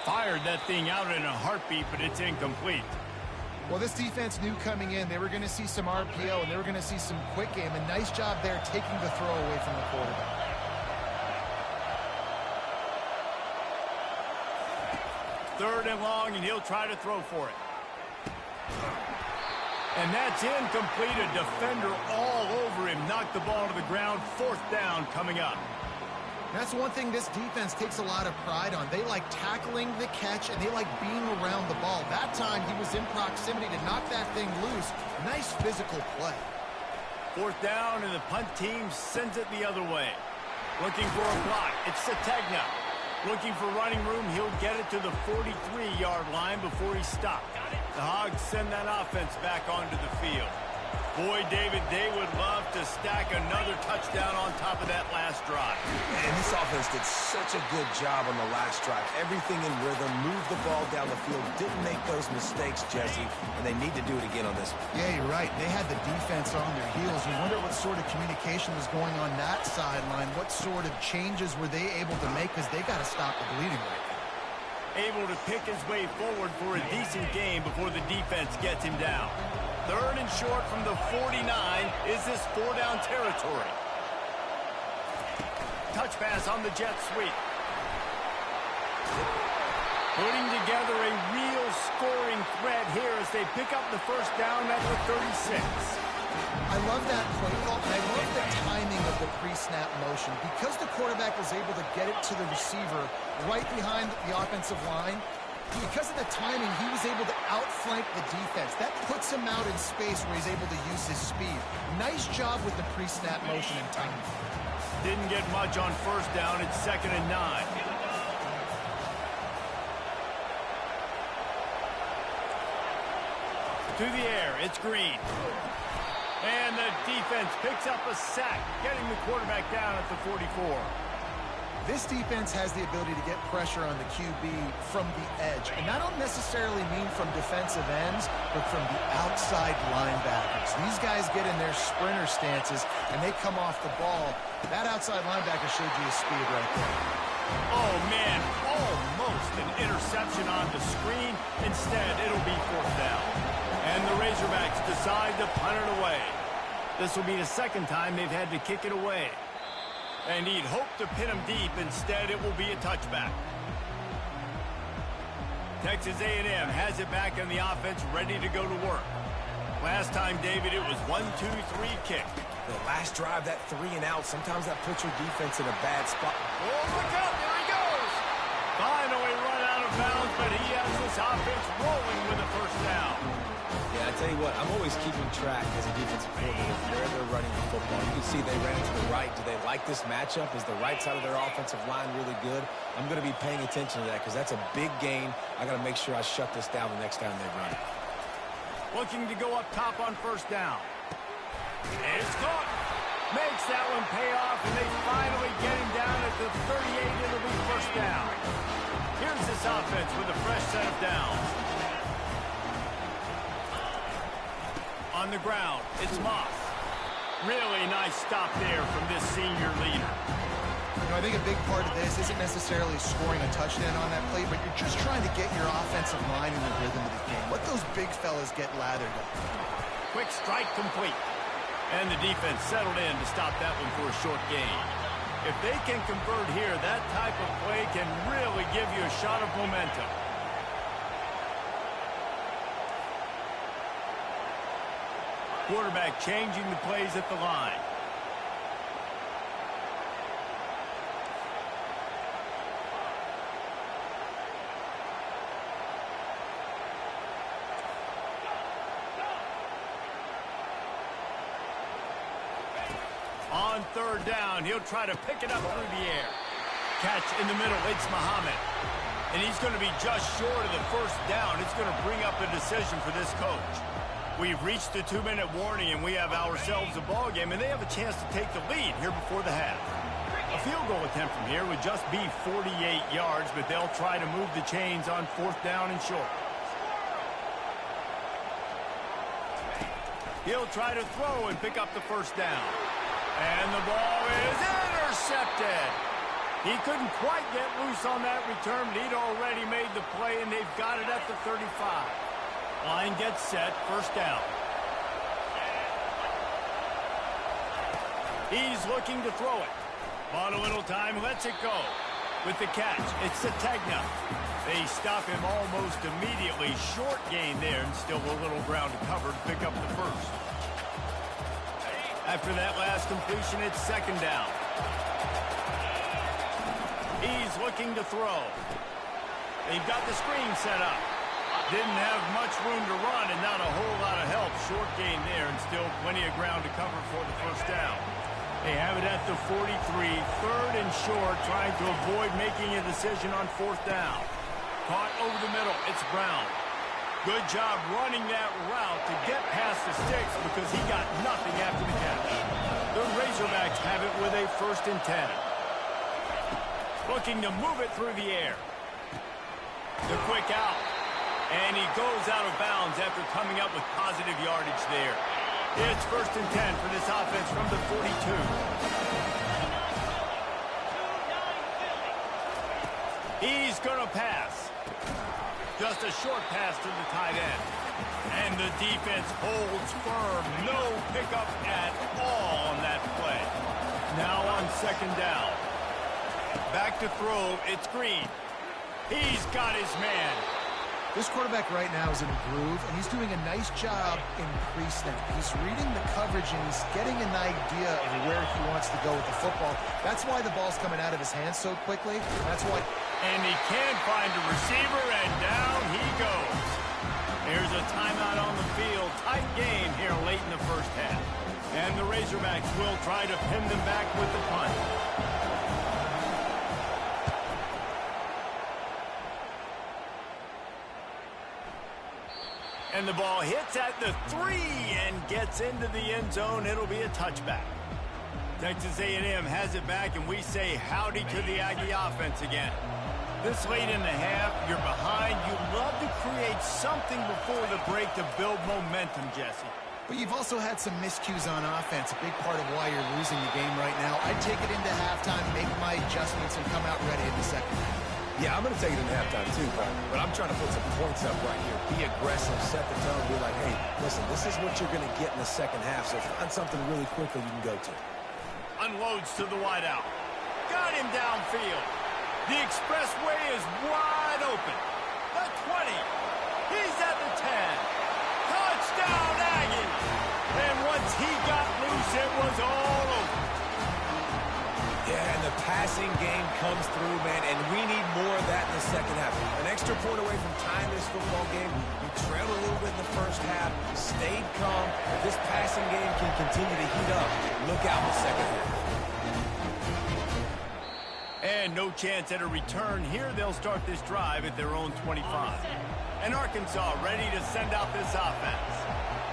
Fired that thing out in a heartbeat, but it's incomplete. Well, this defense knew coming in they were going to see some RPO and they were going to see some quick game. And nice job there taking the throw away from the quarterback. Third and long, and he'll try to throw for it. And that's incomplete. A defender all over him. Knocked the ball to the ground. Fourth down coming up. That's one thing this defense takes a lot of pride on. They like tackling the catch, and they like being around the ball. That time, he was in proximity to knock that thing loose. Nice physical play. Fourth down, and the punt team sends it the other way. Looking for a block. It's Sategna. Looking for running room. He'll get it to the 43-yard line before he stopped. The Hogs send that offense back onto the field. Boy, David, they would love to stack another touchdown on top of that last drive. And this offense did such a good job on the last drive. Everything in rhythm, moved the ball down the field, didn't make those mistakes, Jesse, and they need to do it again on this one. Yeah, you're right. They had the defense on their heels. You wonder what sort of communication was going on that sideline. What sort of changes were they able to make because they got to stop the bleeding right now. Able to pick his way forward for a decent game before the defense gets him down. Third and short from the 49. Is this four-down territory? Touch pass on the jet sweep. Putting together a real scoring threat here as they pick up the first down at the 36. I love that play call, and I love the timing of the pre-snap motion. Because the quarterback was able to get it to the receiver right behind the offensive line, because of the timing, he was able to outflank the defense. That puts him out in space where he's able to use his speed. Nice job with the pre-snap motion and timing. Didn't get much on first down. It's 2nd and 9. To the air, it's Green. And the defense picks up a sack, getting the quarterback down at the 44. This defense has the ability to get pressure on the QB from the edge. And I don't necessarily mean from defensive ends, but from the outside linebackers. These guys get in their sprinter stances, and they come off the ball. That outside linebacker showed you his speed right there. Oh, man, almost an interception on the screen. Instead, it'll be 4th down. And the Razorbacks decide to punt it away. This will be the 2nd time they've had to kick it away. And he'd hoped to pin him deep. Instead, it will be a touchback. Texas A&M has it back in the offense, ready to go to work. Last time, David, it was 1-2-3 kick. The last drive, that 3 and out, sometimes that puts your defense in a bad spot. Oh, look out, there he goes. Finally run out of bounds, but he has this offense rolling with a 1st down. Yeah, I tell you what, I'm always keeping track as a defensive coordinator where they're running the football. You can see they ran it to the right. Do they like this matchup? Is the right side of their offensive line really good? I'm going to be paying attention to that because that's a big gain. I got to make sure I shut this down the next time they run it. Looking to go up top on 1st down. It's caught. Makes that one pay off, and they finally get him down at the 38. It'll be 1st down. Here's this offense with a fresh set of downs. On the ground, it's Moss. Really nice stop there from this senior leader. You know, I think a big part of this isn't necessarily scoring a touchdown on that play, but you're just trying to get your offensive line in the rhythm of the game. Let those big fellas get lathered up. Quick strike complete. And the defense settled in to stop that one for a short gain. If they can convert here, that type of play can really give you a shot of momentum. Quarterback changing the plays at the line. On 3rd down, he'll try to pick it up through the air. Catch in the middle, it's Muhammad. And he's going to be just short of the 1st down. It's going to bring up a decision for this coach. We've reached the 2-minute warning, and we have ourselves a ball game, and they have a chance to take the lead here before the half. A field goal attempt from here would just be 48 yards, but they'll try to move the chains on 4th down and short. He'll try to throw and pick up the 1st down. And the ball is intercepted. He couldn't quite get loose on that return, but he'd already made the play, and they've got it at the 35. Line gets set, 1st down. He's looking to throw it. Bought a little time, lets it go. With the catch, it's Sategna. They stop him almost immediately. Short gain there, and still a little ground to cover to pick up the 1st. After that last completion, it's 2nd down. He's looking to throw. They've got the screen set up. Didn't have much room to run and not a whole lot of help. Short gain there and still plenty of ground to cover for the 1st down. They have it at the 43, 3rd and short, trying to avoid making a decision on 4th down. Caught over the middle, it's Brown. Good job running that route to get past the sticks because he got nothing after the catch. The Razorbacks have it with a 1st and 10. Looking to move it through the air. The quick out. And he goes out of bounds after coming up with positive yardage there. It's 1st and 10 for this offense from the 42. He's going to pass. Just a short pass to the tight end. And the defense holds firm. No pickup at all on that play. Now on 2nd down. Back to throw, it's Green. He's got his man. This quarterback right now is in a groove, and he's doing a nice job in pre-snap. He's reading the coverage, and he's getting an idea of where he wants to go with the football. That's why the ball's coming out of his hands so quickly. That's why. And he can find a receiver, and down he goes. Here's a timeout on the field. Tight game here late in the first half. And the Razorbacks will try to pin them back with the punt. And the ball hits at the 3 and gets into the end zone. It'll be a touchback. Texas A&M has it back, and we say howdy to the Aggie offense again. This late in the half, you're behind. You love to create something before the break to build momentum, Jesse. But you've also had some miscues on offense, a big part of why you're losing the game right now. I'd take it into halftime, make my adjustments, and come out ready in the second half. Yeah, I'm going to take it in halftime too, but I'm trying to put some points up right here. Be aggressive, set the tone, be like, hey, listen, this is what you're going to get in the second half, so find something really quickly you can go to. Unloads to the wideout. Got him downfield. The expressway is wide open. The 20. He's at the 10. Touchdown, Aggies. And once he got loose, it was all over. Yeah, and the passing game comes through, man, and we need more of that in the second half. An extra point away from tying this football game. We trailed a little bit in the first half, stayed calm. If this passing game can continue to heat up, look out in the second half. And no chance at a return here. They'll start this drive at their own 25. And Arkansas ready to send out this offense.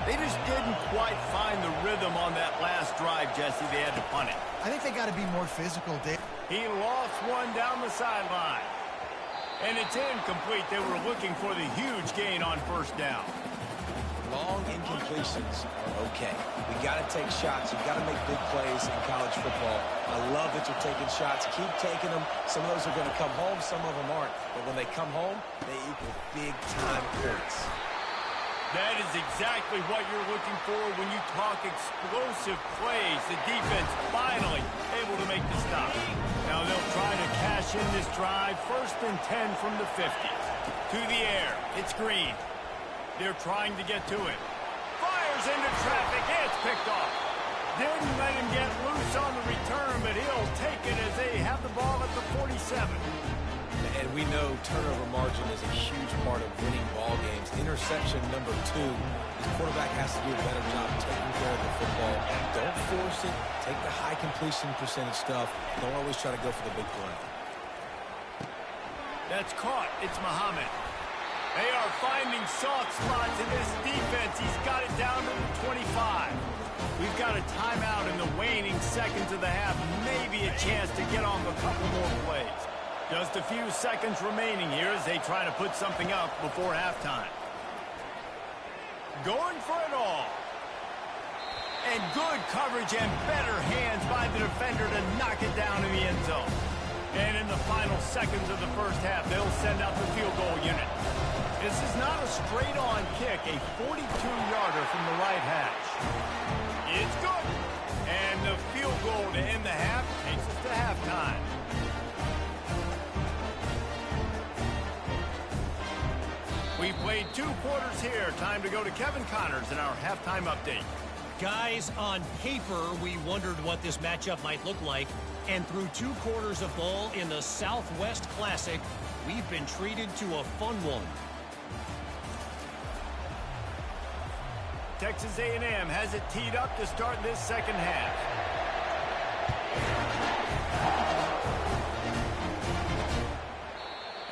They just didn't quite find the rhythm on that last drive, Jesse. They had to punt it. I think they got to be more physical, Dave. He lost one down the sideline. And it's incomplete. They were looking for the huge gain on first down. Long incompletions are okay. We got to take shots. You got to make big plays in college football. I love that you're taking shots. Keep taking them. Some of those are going to come home. Some of them aren't. But when they come home, they equal big-time points. That is exactly what you're looking for when you talk explosive plays. The defense finally able to make the stop. Now they'll try to cash in this drive. 1st and 10 from the 50. To the air. It's Green. They're trying to get to it. Fires into traffic. It's picked off. Didn't let him get loose on the return, but he'll take it as they have the ball at the 47. And we know turnover margin is a huge part of winning ball games. Interception number 2. This quarterback has to do a better job taking care of the football. Don't force it. Take the high completion percentage stuff. Don't always try to go for the big play. That's caught. It's Muhammad. They are finding soft spots in this defense. He's got it down to the 25. We've got a timeout in the waning seconds of the half. Maybe a chance to get on a couple more plays. Just a few seconds remaining here as they try to put something up before halftime. Going for it all. And good coverage and better hands by the defender to knock it down in the end zone. And in the final seconds of the first half, they'll send out the field goal unit. This is not a straight-on kick, a 42-yarder from the right hash. It's good. And the field goal to end the half takes us to halftime. We played 2 quarters here. Time to go to Kevin Connors in our halftime update. Guys, on paper, we wondered what this matchup might look like. And through 2 quarters of ball in the Southwest Classic, we've been treated to a fun one. Texas A&M has it teed up to start this second half.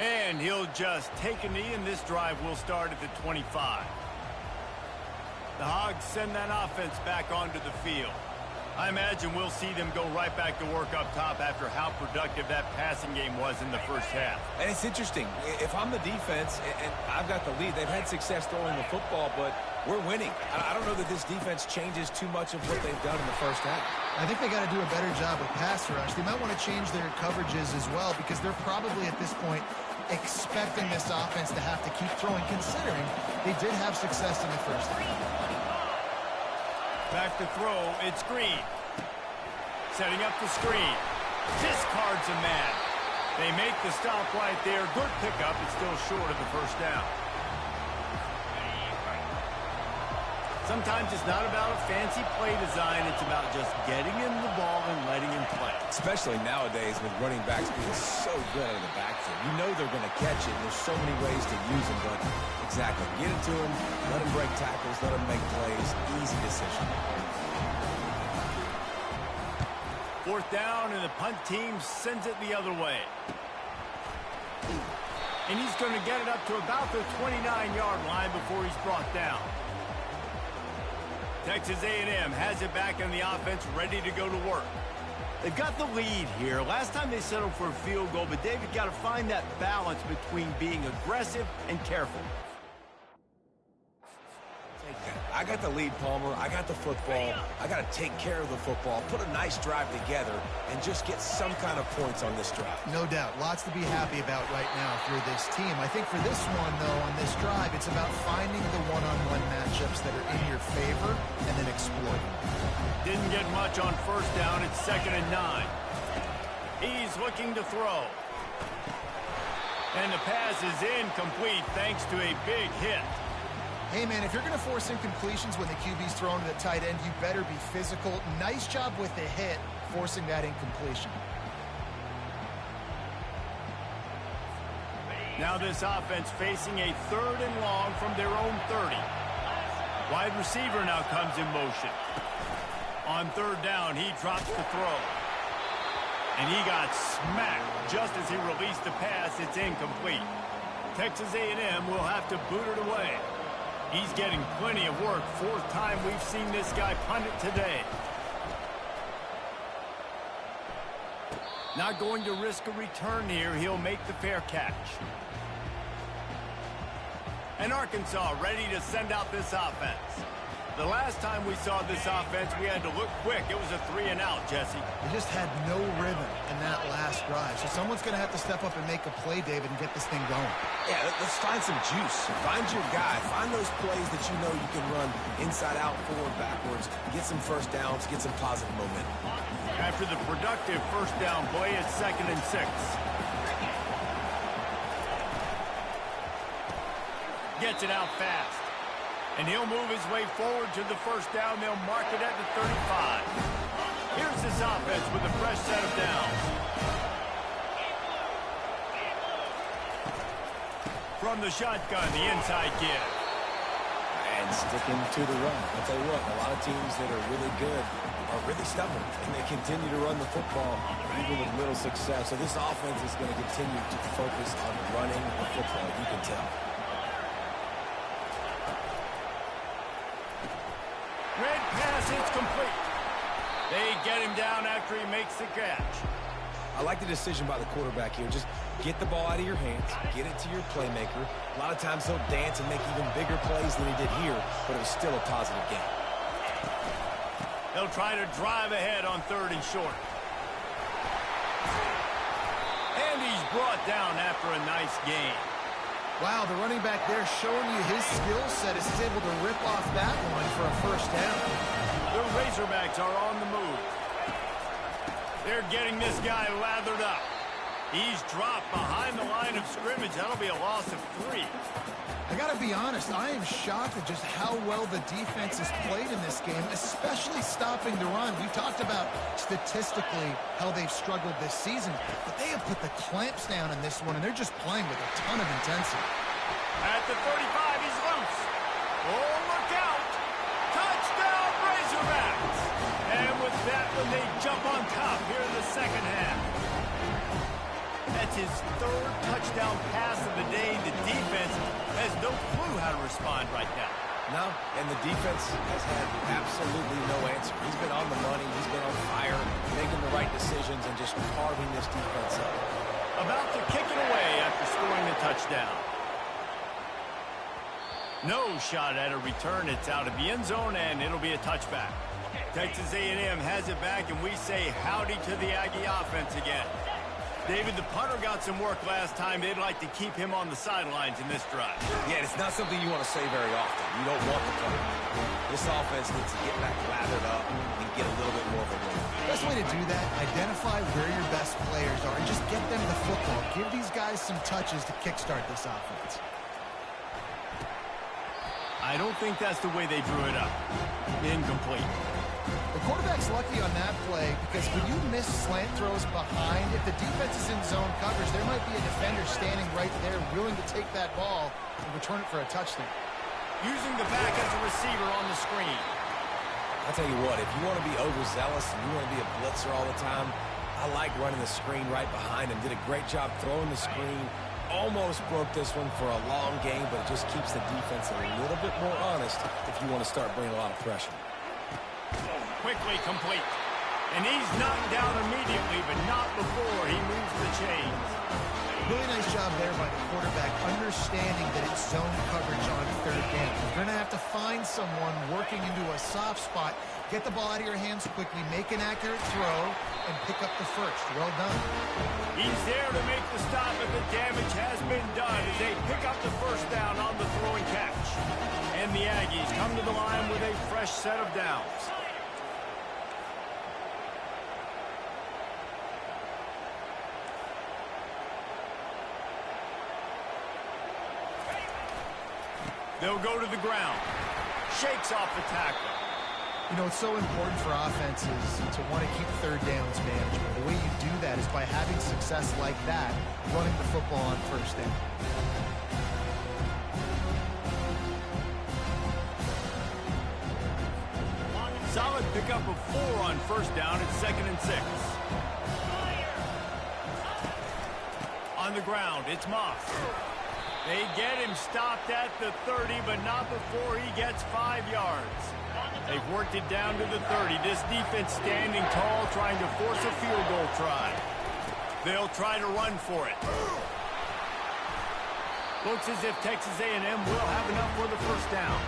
And he'll just take a knee, and this drive will start at the 25. The Hogs send that offense back onto the field. I imagine we'll see them go right back to work up top after how productive that passing game was in the first half. And it's interesting. If I'm the defense and I've got the lead, they've had success throwing the football, but we're winning. I don't know that this defense changes too much of what they've done in the first half. I think they got to do a better job with pass rush. They might want to change their coverages as well, because they're probably at this point expecting this offense to have to keep throwing, considering they did have success in the first half. Back to throw, it's Green. Setting up the screen. Discards a man. They make the stop right there. Good pickup. It's still short of the first down. Sometimes it's not about a fancy play design. It's about just getting him the ball and letting him play. Especially nowadays with running backs being so good out of the backfield. You know they're going to catch it. There's so many ways to use them, but exactly. Get it to him, let him break tackles, let him make plays. Easy decision. Fourth down, and the punt team sends it the other way. And he's going to get it up to about the 29-yard line before he's brought down. Texas A&M has it back in the offense, ready to go to work. They've got the lead here. Last time they settled for a field goal, but David got to find that balance between being aggressive and careful. I got the lead, Palmer. I got the football. I got to take care of the football, put a nice drive together, and just get some kind of points on this drive. No doubt. Lots to be happy about right now if you're this team. I think for this one, though, on this drive, it's about finding the one-on-one matchups that are in your favor and then exploiting. Didn't get much on first down. It's 2nd and 9. He's looking to throw. And the pass is incomplete thanks to a big hit. Hey, man, if you're going to force incompletions when the QB's thrown to the tight end, you better be physical. Nice job with the hit, forcing that incompletion. Now this offense facing a 3rd and long from their own 30. Wide receiver now comes in motion. On 3rd down, he drops the throw. And he got smacked just as he released the pass. It's incomplete. Texas A&M will have to boot it away. He's getting plenty of work. 4th time we've seen this guy punt it today. Not going to risk a return here. He'll make the fair catch. And Arkansas ready to send out this offense. The last time we saw this offense, we had to look quick. It was a 3-and-out, Jesse. They just had no rhythm in that last drive. So someone's going to have to step up and make a play, David, and get this thing going. Yeah, let's find some juice. Find your guy. Find those plays that you know you can run inside out, forward, backwards. Get some first downs. Get some positive momentum. After the productive first down play, it's 2nd and 6. Gets it out fast. And he'll move his way forward to the first down. They'll mark it at the 35. Here's this offense with a fresh set of downs. From the shotgun, the inside give. And sticking to the run. I'll tell you what, a lot of teams that are really good are really stubborn, and they continue to run the football even with little success. So this offense is going to continue to focus on running the football. You can tell. Red pass, it's complete. They get him down after he makes the catch. I like the decision by the quarterback here. Just get the ball out of your hands, get it to your playmaker. A lot of times he'll dance and make even bigger plays than he did here, but it was still a positive game. They'll try to drive ahead on 3rd and short. And he's brought down after a nice gain. Wow, the running back there showing you his skill set as he's able to rip off that one for a first down. The Razorbacks are on the move. They're getting this guy lathered up. He's dropped behind the line of scrimmage. That'll be a loss of 3. I got to be honest, I am shocked at just how well the defense has played in this game, especially stopping the run. We've talked about statistically how they've struggled this season, but they have put the clamps down in this one, and they're just playing with a ton of intensity. At the 35, he's loose. Oh, look out! Touchdown, Razorbacks! And with that one, they jump on top here in the second half. That's his 3rd touchdown pass of the day. The defense has no clue how to respond right now. No, and the defense has had absolutely no answer. He's been on the money. He's been on fire, making the right decisions, and just carving this defense up. About to kick it away after scoring the touchdown. No shot at a return. It's out of the end zone, and it'll be a touchback. Texas A&M has it back, and we say howdy to the Aggie offense again. David, the punter got some work last time. They'd like to keep him on the sidelines in this drive. Yeah, it's not something you want to say very often. You don't want the punter. This offense needs to get back lathered up and get a little bit more of a win. Best way to do that, identify where your best players are and just get them the football. Give these guys some touches to kickstart this offense. I don't think that's the way they drew it up. Incomplete. The quarterback's lucky on that play because when you miss slant throws behind, if the defense is in zone coverage, there might be a defender standing right there willing to take that ball and return it for a touchdown. Using the back as a receiver on the screen. I'll tell you what, if you want to be overzealous and you want to be a blitzer all the time, I like running the screen right behind him. Did a great job throwing the screen. Almost broke this one for a long game, but it just keeps the defense a little bit more honest if you want to start bringing a lot of pressure. Quickly complete. And he's knocked down immediately, but not before he moves the chains. Really nice job there by the quarterback, understanding that it's zone coverage on third down. You're going to have to find someone working into a soft spot, get the ball out of your hands quickly, make an accurate throw, and pick up the first. Well done. He's there to make the stop, but the damage has been done as they pick up the first down on the throw and catch. And the Aggies come to the line with a fresh set of downs. They'll go to the ground. Shakes off the tackle. You know, it's so important for offenses to want to keep third downs manageable. The way you do that is by having success like that, running the football on first down. Solid pickup of 4 on first down at 2nd and 6. On the ground, it's Moss. They get him stopped at the 30, but not before he gets 5 yards. They've worked it down to the 30. This defense standing tall, trying to force a field goal try. They'll try to run for it. Looks as if Texas A&M will have enough for the first down.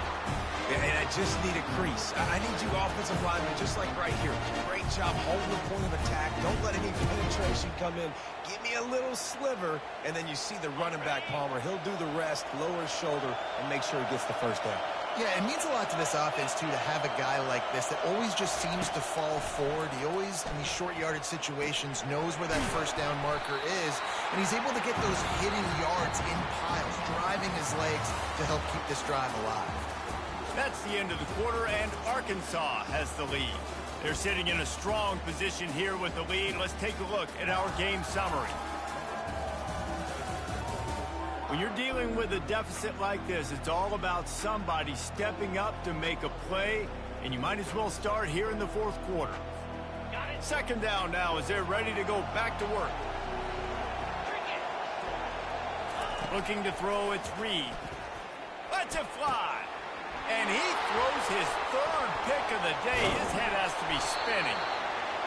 And I just need a crease. I need you offensive linemen, just like right here. Great job holding the point of attack. Don't let any penetration come in. Give me a little sliver, and then you see the running back, Palmer. He'll do the rest, lower his shoulder, and make sure he gets the first down. Yeah, it means a lot to this offense, too, to have a guy like this that always just seems to fall forward. He always, in these short yardage situations, knows where that first down marker is, and he's able to get those hitting yards in piles, driving his legs to help keep this drive alive. That's the end of the quarter, and Arkansas has the lead. They're sitting in a strong position here with the lead. Let's take a look at our game summary. When you're dealing with a deficit like this, it's all about somebody stepping up to make a play, and you might as well start here in the fourth quarter. Second down now as they're ready to go back to work. Looking to throw, it's Reed. Lets it fly. And he throws his third pick of the day. His head has to be spinning.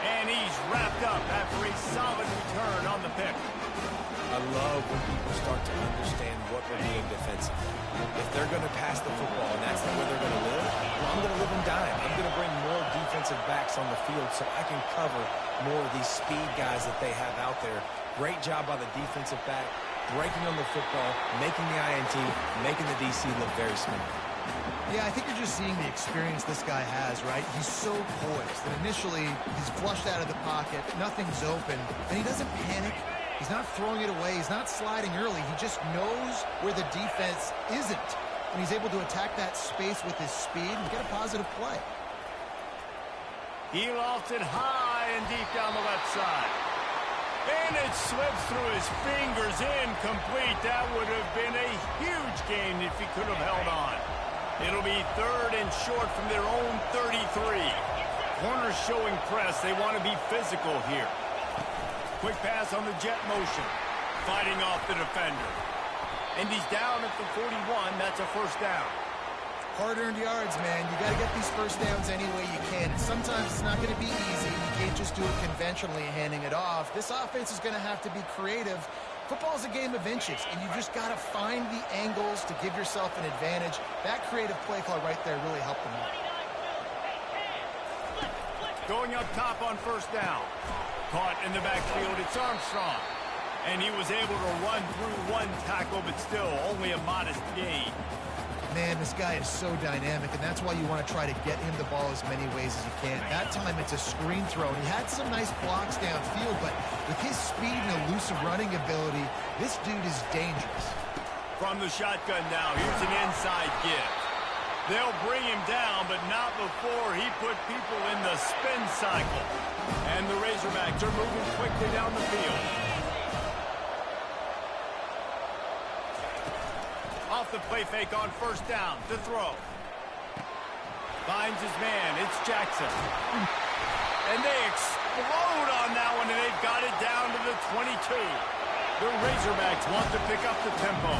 And he's wrapped up after a solid return on the pick. I love when people start to understand what we're doing defensively. If they're going to pass the football and that's the way they're going to live, well, I'm going to live and dime. I'm going to bring more defensive backs on the field so I can cover more of these speed guys that they have out there. Great job by the defensive back, breaking on the football, making the INT, making the DC look very smooth. Yeah, I think you're just seeing the experience this guy has, right? He's so poised that initially he's flushed out of the pocket, nothing's open, and he doesn't panic. He's not throwing it away. He's not sliding early. He just knows where the defense isn't, and he's able to attack that space with his speed and get a positive play. He lofts it high and deep down the left side. And it slips through his fingers, incomplete. That would have been a huge gain if he could have held on. It'll be third and short from their own 33. Corners showing press. They want to be physical here. Quick pass on the jet motion. Fighting off the defender. And he's down at the 41. That's a first down. Hard-earned yards, man. You got to get these first downs any way you can. And sometimes it's not going to be easy. You can't just do it conventionally, handing it off. This offense is going to have to be creative. Football is a game of inches, and you just got to find the angles to give yourself an advantage. That creative play call right there really helped them out. Going up top on first down. Caught in the backfield, it's Armstrong. And he was able to run through one tackle, but still only a modest gain. Man, this guy is so dynamic, and that's why you want to try to get him the ball as many ways as you can. That time, it's a screen throw, and he had some nice blocks downfield, but with his speed and elusive running ability, this dude is dangerous. From the shotgun now, here's an inside give. They'll bring him down, but not before he put people in the spin cycle. And the Razorbacks are moving quickly down the field. Off the play fake on first down to throw. Finds his man. It's Jackson. And they explode on that one, and they've got it down to the 22. The Razorbacks want to pick up the tempo.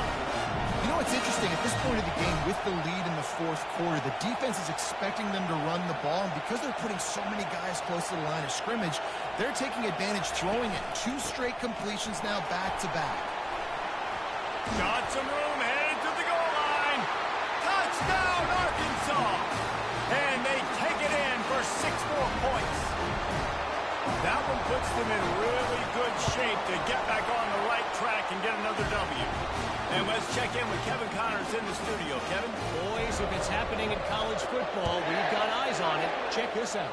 You know what's interesting? At this point of the game, with the lead in the fourth quarter, the defense is expecting them to run the ball, and because they're putting so many guys close to the line of scrimmage, they're taking advantage, throwing it. 2 straight completions now back-to-back. Got some room, headed to the goal line. Touchdown, Arkansas! And they take it in for 6 more points. That one puts them in really good shape to get back on the right track and get another W. And let's check in with Kevin Connors in the studio. Kevin? Boys, if it's happening in college football, we've got eyes on it. Check this out.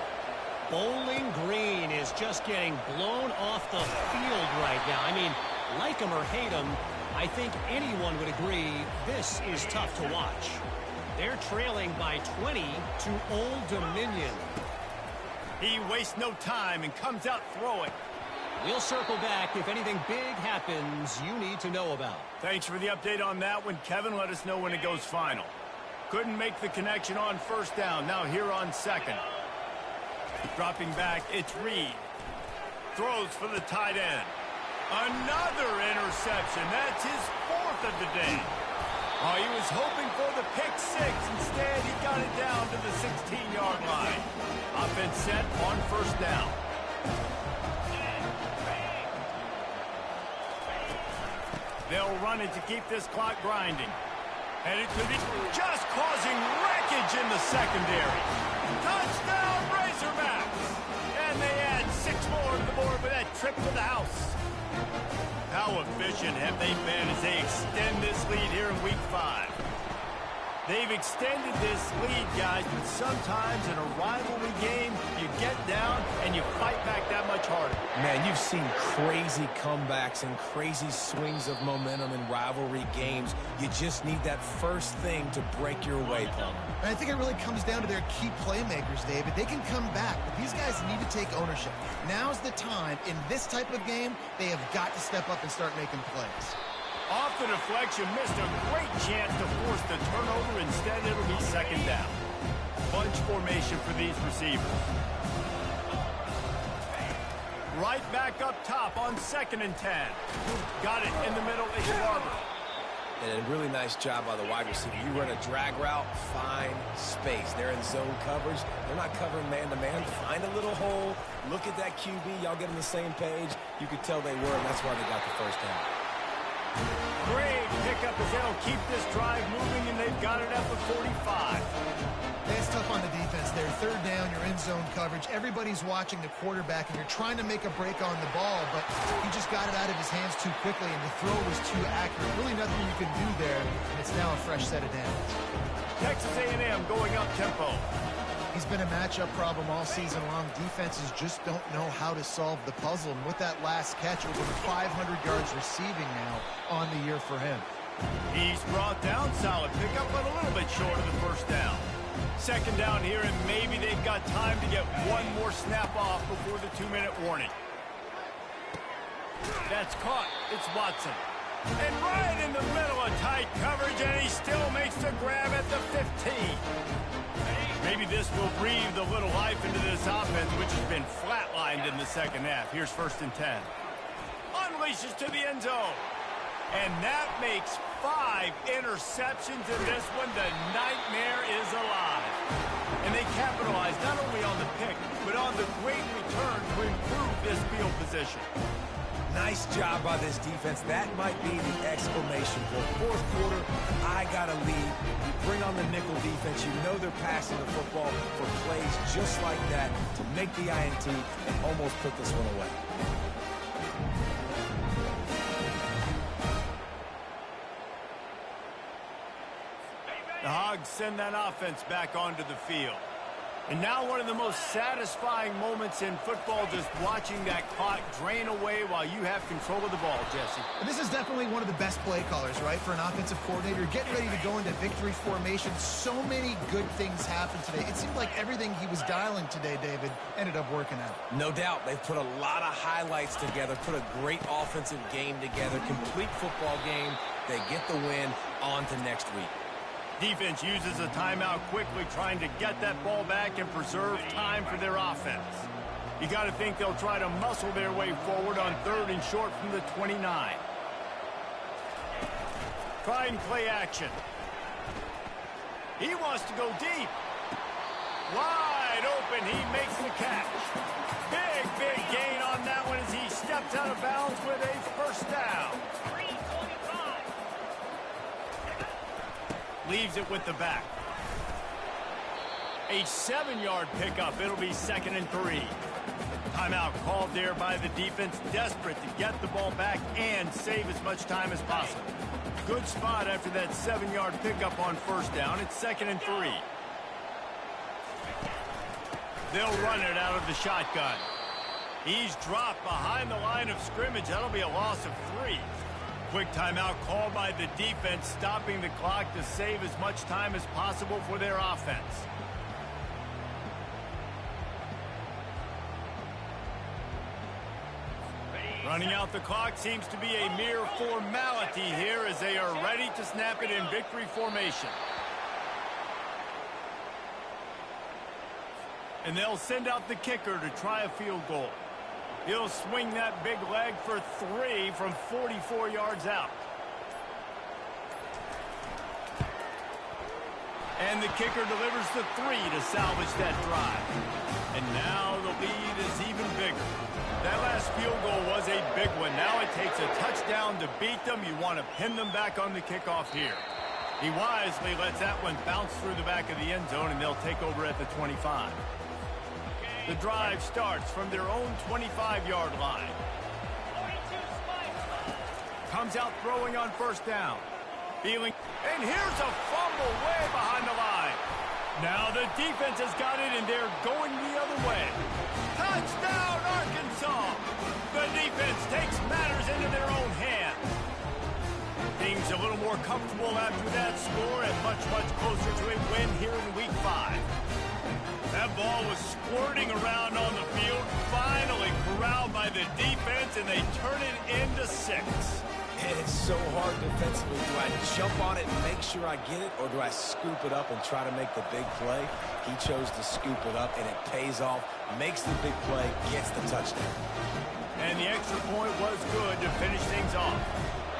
Bowling Green is just getting blown off the field right now. I mean, like him or hate him, I think anyone would agree this is tough to watch. They're trailing by 20 to Old Dominion. He wastes no time and comes out throwing. We'll circle back if anything big happens you need to know about. Thanks for the update on that one, Kevin. Let us know when it goes final. Couldn't make the connection on first down. Now here on second. Dropping back, it's Reed. Throws for the tight end. Another interception. That's his 4th of the day. Oh, he was hoping for the pick 6. Instead, he got it down to the 16-yard line. Offense set on first down. They'll run it to keep this clock grinding. Headed to the... just causing wreckage in the secondary. Touchdown, Razorbacks! And they add 6 more to the board with that trip to the house. How efficient have they been as they extend this lead here in Week 5? They've extended this lead, guys, but sometimes in a rivalry game, you get down and you fight back that much harder. Man, you've seen crazy comebacks and crazy swings of momentum in rivalry games. You just need that first thing to break your way, Palmer. And I think it really comes down to their key playmakers, David. They can come back, but these guys need to take ownership. Now's the time. In this type of game, they have got to step up and start making plays. Off the deflection, missed a great chance to force the turnover. Instead, it'll be second down. Bunch formation for these receivers. Right back up top on 2nd and 10. Got it in the middle, it's Barber. And a really nice job by the wide receiver. You run a drag route, find space. They're in zone coverage. They're not covering man-to-man. Find a little hole. Look at that QB. Y'all get on the same page. You could tell they were, and that's why they got the first down. Great pickup as they'll keep this drive moving, and they've got it at the 45. It's tough on the defense there. 3rd down, you're in zone coverage. Everybody's watching the quarterback, and you're trying to make a break on the ball, but he just got it out of his hands too quickly, and the throw was too accurate. Really nothing you can do there, and it's now a fresh set of downs. Texas A&M going up tempo. He's been a matchup problem all season long. Defenses just don't know how to solve the puzzle. And with that last catch, over 500 yards receiving now on the year for him. He's brought down, solid pickup, but a little bit short of the first down. 2nd down here, and maybe they've got time to get one more snap off before the 2-minute warning. That's caught. It's Watson. And right in the middle of tight coverage, and he still makes the grab at the 15. Maybe this will breathe a little life into this offense, which has been flatlined in the second half. Here's 1st and 10. Unleashes to the end zone. And that makes 5 interceptions in this one. The nightmare is alive. And they capitalize not only on the pick, but on the great return to improve this field position. Nice job by this defense. That might be the exclamation point. 4th quarter, I got a lead. You bring on the nickel defense. You know they're passing the football for plays just like that to make the INT and almost put this one away. The Hogs send that offense back onto the field. And now one of the most satisfying moments in football, just watching that clock drain away while you have control of the ball, Jesse. This is definitely one of the best play callers, right, for an offensive coordinator. Getting ready to go into victory formation. So many good things happened today. It seemed like everything he was dialing today, David, ended up working out. No doubt. They've put a lot of highlights together, put a great offensive game together, complete football game. They get the win. On to next week. Defense uses a timeout quickly, trying to get that ball back and preserve time for their offense. You got to think they'll try to muscle their way forward on 3rd and short from the 29. Try and play action. He wants to go deep. Wide open, he makes the catch. Big gain on that one as he steps out of bounds with a first down. Leaves it with the back. A 7-yard pickup. It'll be 2nd and 3. Timeout called there by the defense, desperate to get the ball back and save as much time as possible. Good spot after that 7-yard pickup on first down. It's 2nd and 3. They'll run it out of the shotgun. He's dropped behind the line of scrimmage. That'll be a loss of 3. Quick timeout called by the defense, stopping the clock to save as much time as possible for their offense. Running out the clock seems to be a mere formality here as they are ready to snap it in victory formation. And they'll send out the kicker to try a field goal. He'll swing that big leg for 3 from 44 yards out. And the kicker delivers the 3 to salvage that drive. And now the lead is even bigger. That last field goal was a big one. Now it takes a touchdown to beat them. You want to pin them back on the kickoff here. He wisely lets that one bounce through the back of the end zone, and they'll take over at the 25. The drive starts from their own 25-yard line. Comes out throwing on first down. Feeling, and here's a fumble way behind the line. Now the defense has got it, and they're going the other way. Touchdown, Arkansas! The defense takes matters into their own hands. Things a little more comfortable after that score and much closer to a win here in Week 5. That ball was squirting around on the field, finally corralled by the defense, and they turn it into 6. It's so hard defensively. Do I jump on it and make sure I get it, or do I scoop it up and try to make the big play? He chose to scoop it up, and it pays off, makes the big play, gets the touchdown. And the extra point was good to finish things off.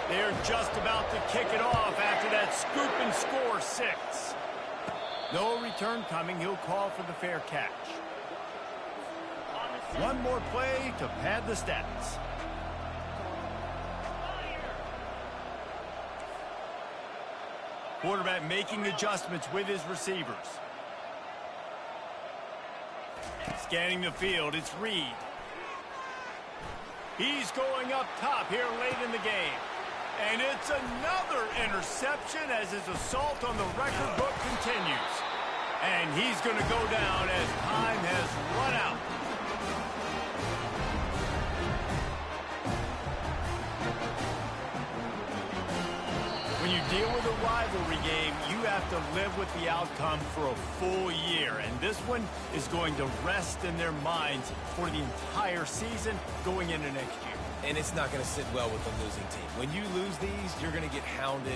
They're just about to kick it off after that scoop and score 6. No return coming. He'll call for the fair catch. One more play to pad the stats. Quarterback making adjustments with his receivers. Scanning the field, it's Reed. He's going up top here late in the game. And it's another interception as his assault on the record book continues. And he's going to go down as time has run out. When you deal with a rivalry game, you have to live with the outcome for a full year. And this one is going to rest in their minds for the entire season going into next year. And it's not going to sit well with the losing team. When you lose these, you're going to get hounded.